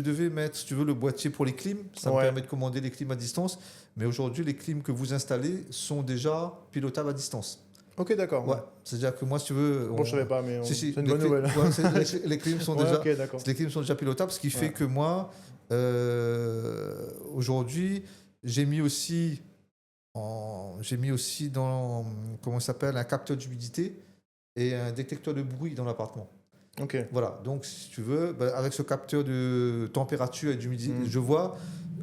devais mettre, si tu veux, le boîtier pour les clims. Ça me Ouais. permet de commander les clims à distance. Mais aujourd'hui, les clims que vous installez sont déjà pilotables à distance. Ok, d'accord. Ouais. C'est-à-dire que moi, si tu veux. Bon, je savais pas, mais Si, si, c'est une les bonne clim- nouvelle. ouais, les clims sont Ouais, déjà. ok, d'accord. Les clims sont déjà pilotables, ce qui fait Ouais. que moi, aujourd'hui, j'ai mis aussi dans, comment ça s'appelle, un capteur d'humidité et un détecteur de bruit dans l'appartement. Ok. Voilà, donc si tu veux, avec ce capteur de température et d'humidité, Mm.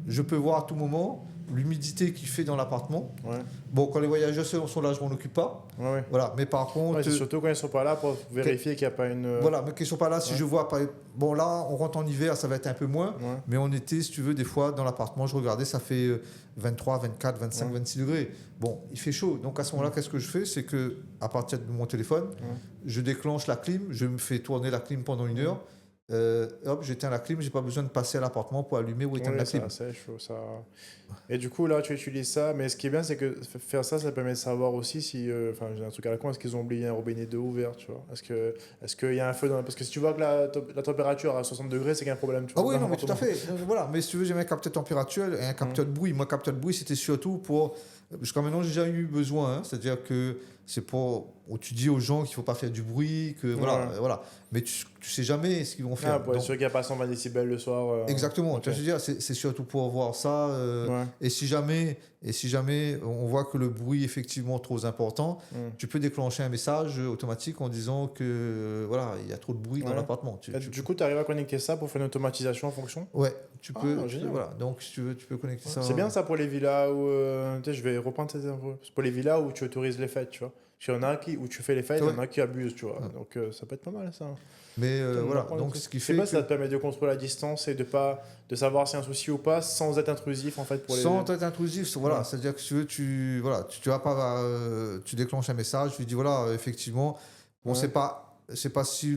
je peux voir à tout moment l'humidité qu'il fait dans l'appartement. Ouais. Bon, quand les voyageurs sont là, je m'en occupe pas. Ouais. Voilà, mais par contre, Ouais, c'est surtout quand ils sont pas là pour vérifier qu'il n'y a pas une. voilà, mais qu'ils sont pas là, si Ouais. je vois, bon là, on rentre en hiver, ça va être un peu moins, Ouais. mais en été, si tu veux, des fois, dans l'appartement, je regardais, ça fait 23, 24, 25, Ouais. 26 degrés. Bon, il fait chaud, donc à ce moment-là, qu'est-ce que je fais? C'est que à partir de mon téléphone, je déclenche la clim, je me fais tourner la clim pendant 1 heure, hop, j'éteins la clim, j'ai pas besoin de passer à l'appartement pour allumer ou éteindre Oui, la clim. ça sèche, ça. Et du coup, là, tu utilises ça. Mais ce qui est bien, c'est que faire ça, ça permet de savoir aussi si. Enfin, j'ai un truc à la con, est-ce qu'ils ont oublié un robinet d'eau ouvert, tu vois? Est-ce qu'il y a un feu dans. Parce que si tu vois que la température à 60 degrés, c'est qu'il y a un problème, tu Ah vois. oui, non, mais tout à fait. Voilà, mais si tu veux, j'ai mis un capteur de température et un capteur de bruit. Moi, capteur de bruit, c'était surtout pour. Jusqu'à maintenant, j'ai jamais eu besoin. Hein. C'est-à-dire que c'est pour. Tu dis aux gens qu'il ne faut pas faire du bruit, que voilà, Ouais. voilà. Mais tu sais jamais ce qu'ils vont faire. Ah, pour être Donc, sûr qu'il n'y a pas 120 décibels le soir. exactement. Ok. Tu vois, je veux dire, c'est surtout pour voir ça. Ouais. Et si jamais on voit que le bruit est effectivement trop important, tu peux déclencher un message automatique en disant que voilà, il y a trop de bruit dans Ouais. l'appartement. Et du coup, tu arrives à connecter ça pour faire une automatisation en fonction? Ouais, tu Ah, peux. génial. Voilà. Donc, si tu veux, tu peux connecter ça. C'est bien ça pour les villas où. Tu sais, je vais reprendre cette info. C'est pour les villas où tu autorises les fêtes, tu vois. Parce qu'il y en a où tu fais les fêtes, il y en a qui abusent, tu vois. Ouais. Donc ça peut être pas mal ça. Mais voilà, Apprendre donc des ce trucs. qui Je sais fait pas que si ça te permet de contrôler la distance et de savoir s'il y a un souci ou pas sans être intrusif en fait pour les. sans être intrusif, voilà, Ouais. c'est-à-dire que si tu veux, tu vas pas, tu déclenches un message, tu dis voilà, effectivement, bon, Ouais. c'est pas si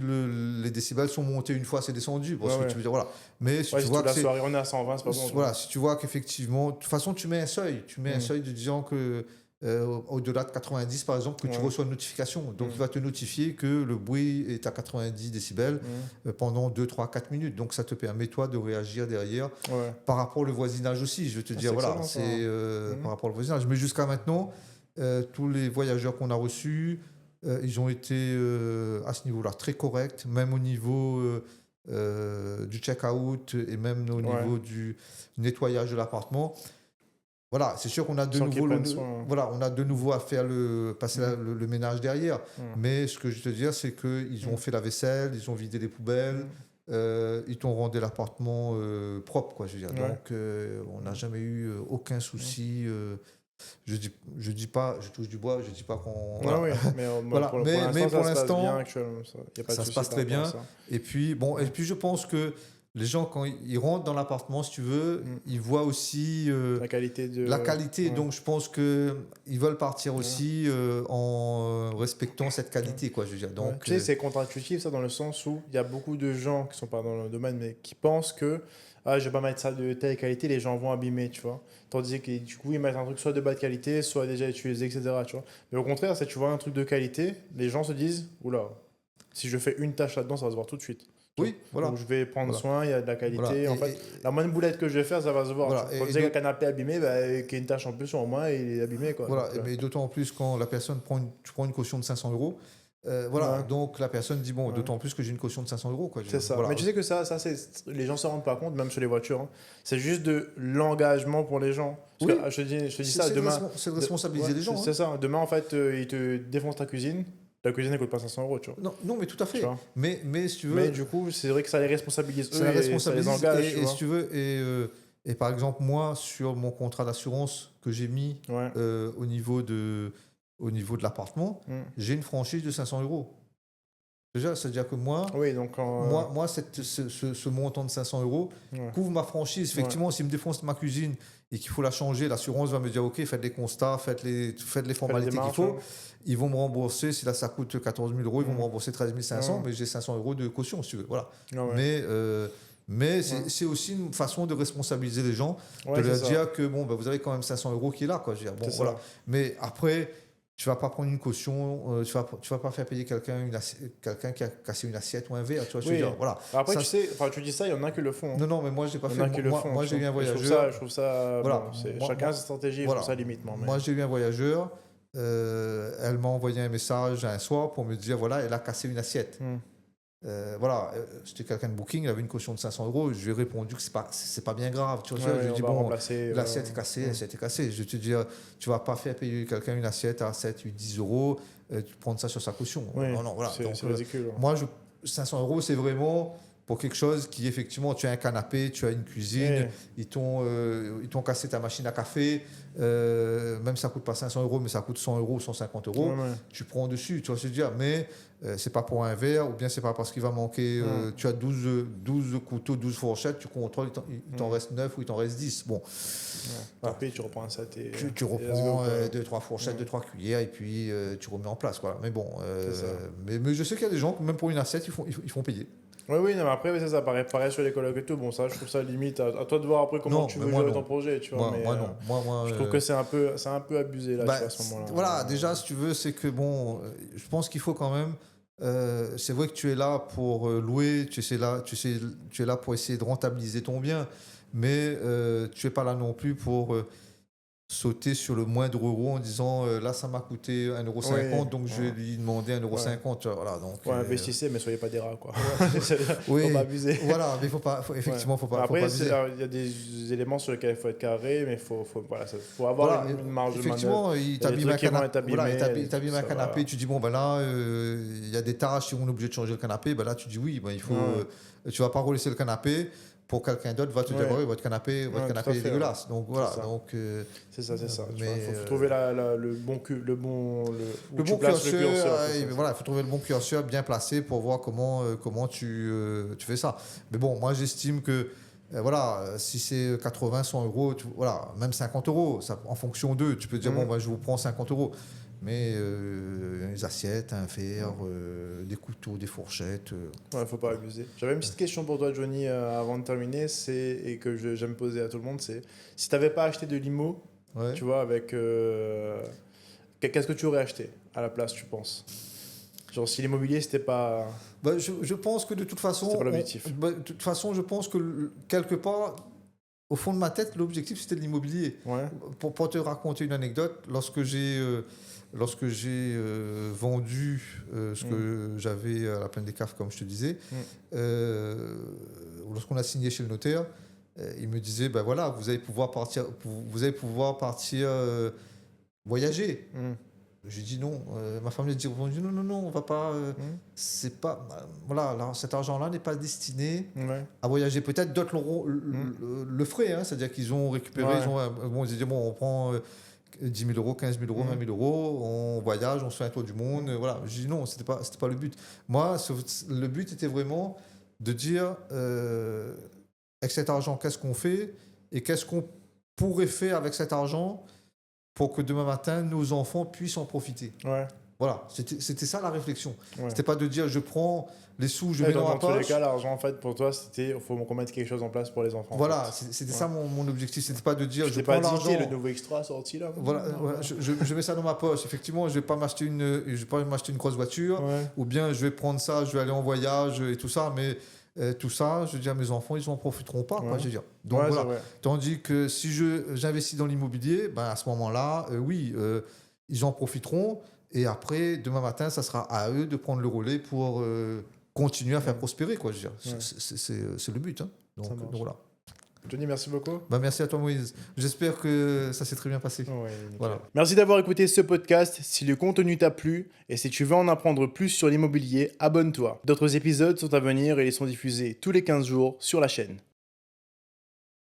les décibels sont montés une fois, c'est descendu, bon, Ouais, ce que ouais. tu veux dire, voilà. Mais si Ouais, tu si vois toute que la c'est, soirée on est à 120, c'est pas bon. voilà, si tu vois qu'effectivement, de toute façon, tu mets un seuil, un seuil de disant que au-delà de 90, par exemple, que tu Ouais. reçois une notification. Donc, il va te notifier que le bruit est à 90 décibels pendant 2, 3, 4 minutes. Donc, ça te permet, toi, de réagir derrière. Ouais. Par rapport au voisinage aussi, je vais te dire, c'est voilà, excellent, ça. c'est par rapport au voisinage. Mais jusqu'à maintenant, tous les voyageurs qu'on a reçus, ils ont été à ce niveau-là très corrects, même au niveau du check-out et même au niveau du nettoyage de l'appartement. Voilà, c'est sûr qu'on a de Sans qu'ils nouveau, prennent soin. voilà, on a de nouveau à faire passer le ménage derrière. Mais ce que je veux te dire, c'est qu'ils ont fait la vaisselle, ils ont vidé les poubelles. Ils t'ont rendu l'appartement propre, quoi, je veux dire. Ouais. Donc, on n'a jamais eu aucun souci. Je dis pas, je touche du bois, je dis pas qu'on. Voilà. Ouais, mais Voilà. pour Mais l'instant, pour ça se passe l'instant, bien actuellement. Y a pas de ça se souci passe par très rapport à bien. ça. Et puis, bon, et puis je pense que les gens, quand ils rentrent dans l'appartement, si tu veux, ils voient aussi La qualité de. la qualité. Ouais. Donc, je pense qu'ils veulent partir aussi en respectant cette qualité, quoi, je veux dire. Ouais. Donc, Tu sais, c'est contre-intuitif ça dans le sens où il y a beaucoup de gens qui sont pas dans le domaine mais qui pensent que je vais pas mettre ça de telle qualité, les gens vont abîmer, tu vois. Tandis que du coup ils mettent un truc soit de bas de qualité, soit déjà utilisé, etc. Tu vois. Mais au contraire, si tu vois un truc de qualité, les gens se disent oula, si je fais une tâche là-dedans, ça va se voir tout de suite. oui, voilà. Donc je vais prendre Voilà. soin, il y a de la qualité. Voilà. En fait, la moindre boulette que je vais faire, ça va se voir. Voilà. Tu vois. Quand Et tu dis donc- qu'un canapé abîmé, qu'il y a une tâche en plus sur moi, il est abîmé. Quoi. Voilà, Donc, mais d'autant plus quand la personne tu prends une caution de 500 euros. Voilà, Ouais. donc la personne dit bon, Ouais. d'autant plus que j'ai une caution de 500 euros. Quoi. c'est ça. Voilà. Mais tu sais que ça les gens ne se rendent pas compte, même sur les voitures. Hein. C'est juste de l'engagement pour les gens. Parce Oui. que, je te dis C'est ça, demain. c'est de responsabiliser les gens. C'est Hein. ça. Demain, en fait, ils te défoncent ta cuisine. Ta cuisine, elle coûte pas 500 euros, tu vois. Non, mais tout à fait. Tu vois. Mais si tu veux, Mais du coup, c'est vrai que ça les responsabilise eux ça la et ça les responsabilise. engage. tu Et vois. si tu veux, et par exemple, moi, sur mon contrat d'assurance que j'ai mis Ouais. au niveau de l'appartement, j'ai une franchise de 500 euros. Déjà, c'est-à-dire que moi, Oui, donc. moi ce montant de 500 euros Ouais. couvre ma franchise. Effectivement, s'il me défonce ma cuisine et qu'il faut la changer, l'assurance va me dire ok, faites les constats, faites les formalités qu'il démarches, faut. ouais. Ils vont me rembourser, si là ça coûte 14 000 euros, ils vont me rembourser 13 500, Ouais. mais j'ai 500 euros de caution, si tu veux. Voilà. Ah ouais. Mais Mais c'est aussi une façon de responsabiliser les gens, Ouais, de leur c'est ça. dire que bon, vous avez quand même 500 € qui est là. Quoi, je veux dire. Bon, C'est voilà. ça. Mais après, tu vas pas prendre une caution, tu vas pas faire payer quelqu'un qui a cassé une assiette ou un verre. Tu vois, je veux Oui. dire, voilà. Après, Ça, tu sais, tu dis ça, il y en a qui le font. non, mais moi, je l'ai pas Il y fait. en a qui le font. Moi, tu j'ai eu vois. un Et voyageur. Je trouve ça Voilà. bon, Moi- chacun sa stratégie, je voilà. trouve ça limite. Mais... Moi, j'ai eu un voyageur. Elle m'a envoyé un message un soir pour me dire voilà, elle a cassé une assiette. Voilà, c'était quelqu'un de Booking, il avait une caution de 500 €. Je lui ai répondu que c'est pas bien grave. Tu vois, je lui ai dit bon, l'assiette est cassée, l'assiette est cassée. Je vais te dire, tu vas pas faire payer quelqu'un une assiette à 7, 8, 10 €, tu prends ça sur sa caution. Oui, Non, voilà. Donc, c'est ridicule. moi, 500 €, c'est vraiment pour quelque chose qui, effectivement, tu as un canapé, tu as une cuisine, ils t'ont cassé ta machine à café, même ça coûte pas 500 €, mais ça coûte 100 €, 150 €, tu prends dessus, tu vois ce que je veux dire, mais c'est pas pour un verre, ou bien c'est pas parce qu'il va manquer, tu as 12 couteaux, 12 fourchettes, tu contrôles, il t'en reste 9 ou il t'en reste 10. Bon. Voilà. Après, tu reprends un set et... Tu reprends 2-3 fourchettes, 2-3 cuillères, et puis tu remets en place. Voilà. Mais bon, mais je sais qu'il y a des gens, même pour une assiette, ils font payer. Oui, non, mais après, ça paraît sur les colocs et tout. Bon, ça, je trouve ça limite à toi de voir après comment tu veux gérer ton projet, tu vois. Moi, non. Moi, je trouve que c'est un peu abusé, là, tu vois, à ce moment-là. Voilà, déjà, si tu veux, c'est que, bon, je pense qu'il faut quand même... c'est vrai que tu es là pour louer, tu es là pour essayer de rentabiliser ton bien, mais tu n'es pas là non plus pour... sauter sur le moindre euro en disant là ça m'a coûté 1,50 €, donc je vais lui demander 1,50 €. Voilà, donc, investissez, mais soyez pas des rats, quoi. Oui, faut pas abuser. Voilà, mais effectivement, faut pas Après, abuser. il y a des éléments sur lesquels il faut être carré, mais faut avoir une marge de manœuvre. Effectivement, il t'abîme un ça canapé, va. tu dis bon ben là il y a des tâches, si on est obligé de changer le canapé, ben là tu dis oui, ben il faut tu vas pas relaisser le canapé. Pour quelqu'un d'autre, va te dire oui, votre canapé est dégueulasse. Donc voilà. Donc c'est ça. Mais il faut trouver le bon curseur. curseur. Voilà, il faut trouver le bon curseur bien placé pour voir comment tu fais ça. Mais bon, moi j'estime que voilà, si c'est 80, 100 €, voilà, même 50 €, ça, en fonction d'eux, tu peux dire bon, ben, je vous prends 50 €. Mais les assiettes, un verre, des couteaux, des fourchettes. Faut pas abuser. J'avais une petite question pour toi, Johnny, avant de terminer, et que j'aime poser à tout le monde, c'est si tu n'avais pas acheté de limo, tu vois, avec qu'est-ce que tu aurais acheté à la place, tu penses? Genre si l'immobilier c'était pas... Je pense que de toute façon... C'est pas l'objectif. De toute façon, je pense que quelque part, au fond de ma tête, l'objectif c'était de l'immobilier. Pour te raconter une anecdote, lorsque j'ai vendu ce que j'avais à la Plaine des Caves, comme je te disais, lorsqu'on a signé chez le notaire, il me disait, ben voilà, vous allez pouvoir partir voyager. J'ai dit non. Ma famille a dit non, on va pas. C'est pas. Voilà, cet argent-là n'est pas destiné à voyager. Peut-être d'autres le feraient, hein, c'est-à-dire qu'ils ont récupéré, ils ont dit bon, on prend 10 000 €, 15 000 €, 20 000 €, on voyage, on se fait un tour du monde. Voilà. J'ai dit non, c'était pas le but. Moi, le but était vraiment de dire avec cet argent, qu'est-ce qu'on fait et qu'est-ce qu'on pourrait faire avec cet argent pour que demain matin, nos enfants puissent en profiter. Voilà, c'était ça la réflexion. C'était pas de dire je prends les sous, je mets dans ma poche. Dans tous les cas, l'argent, en fait, pour toi, c'était il faut qu'on mette quelque chose en place pour les enfants. Voilà, c'était ça mon objectif. C'était pas de dire je prends pas l'argent. Le nouveau extra sorti là. Voilà, je mets ça dans ma poche. Effectivement, je vais pas m'acheter une grosse voiture, ou bien je vais prendre ça, je vais aller en voyage et tout ça, mais tout ça, je veux dire, mes enfants, ils en profiteront pas, quoi, je veux dire. Donc voilà. Tandis que si j'investis dans l'immobilier, ben à ce moment-là, ils en profiteront. Et après, demain matin, ça sera à eux de prendre le relais pour continuer à faire prospérer, quoi, je veux dire. C'est le but. Hein. Donc voilà. Johnny, merci beaucoup. Merci à toi, Moïse. J'espère que ça s'est très bien passé. Voilà. Merci d'avoir écouté ce podcast. Si le contenu t'a plu et si tu veux en apprendre plus sur l'immobilier, abonne-toi. D'autres épisodes sont à venir et ils sont diffusés tous les 15 jours sur la chaîne.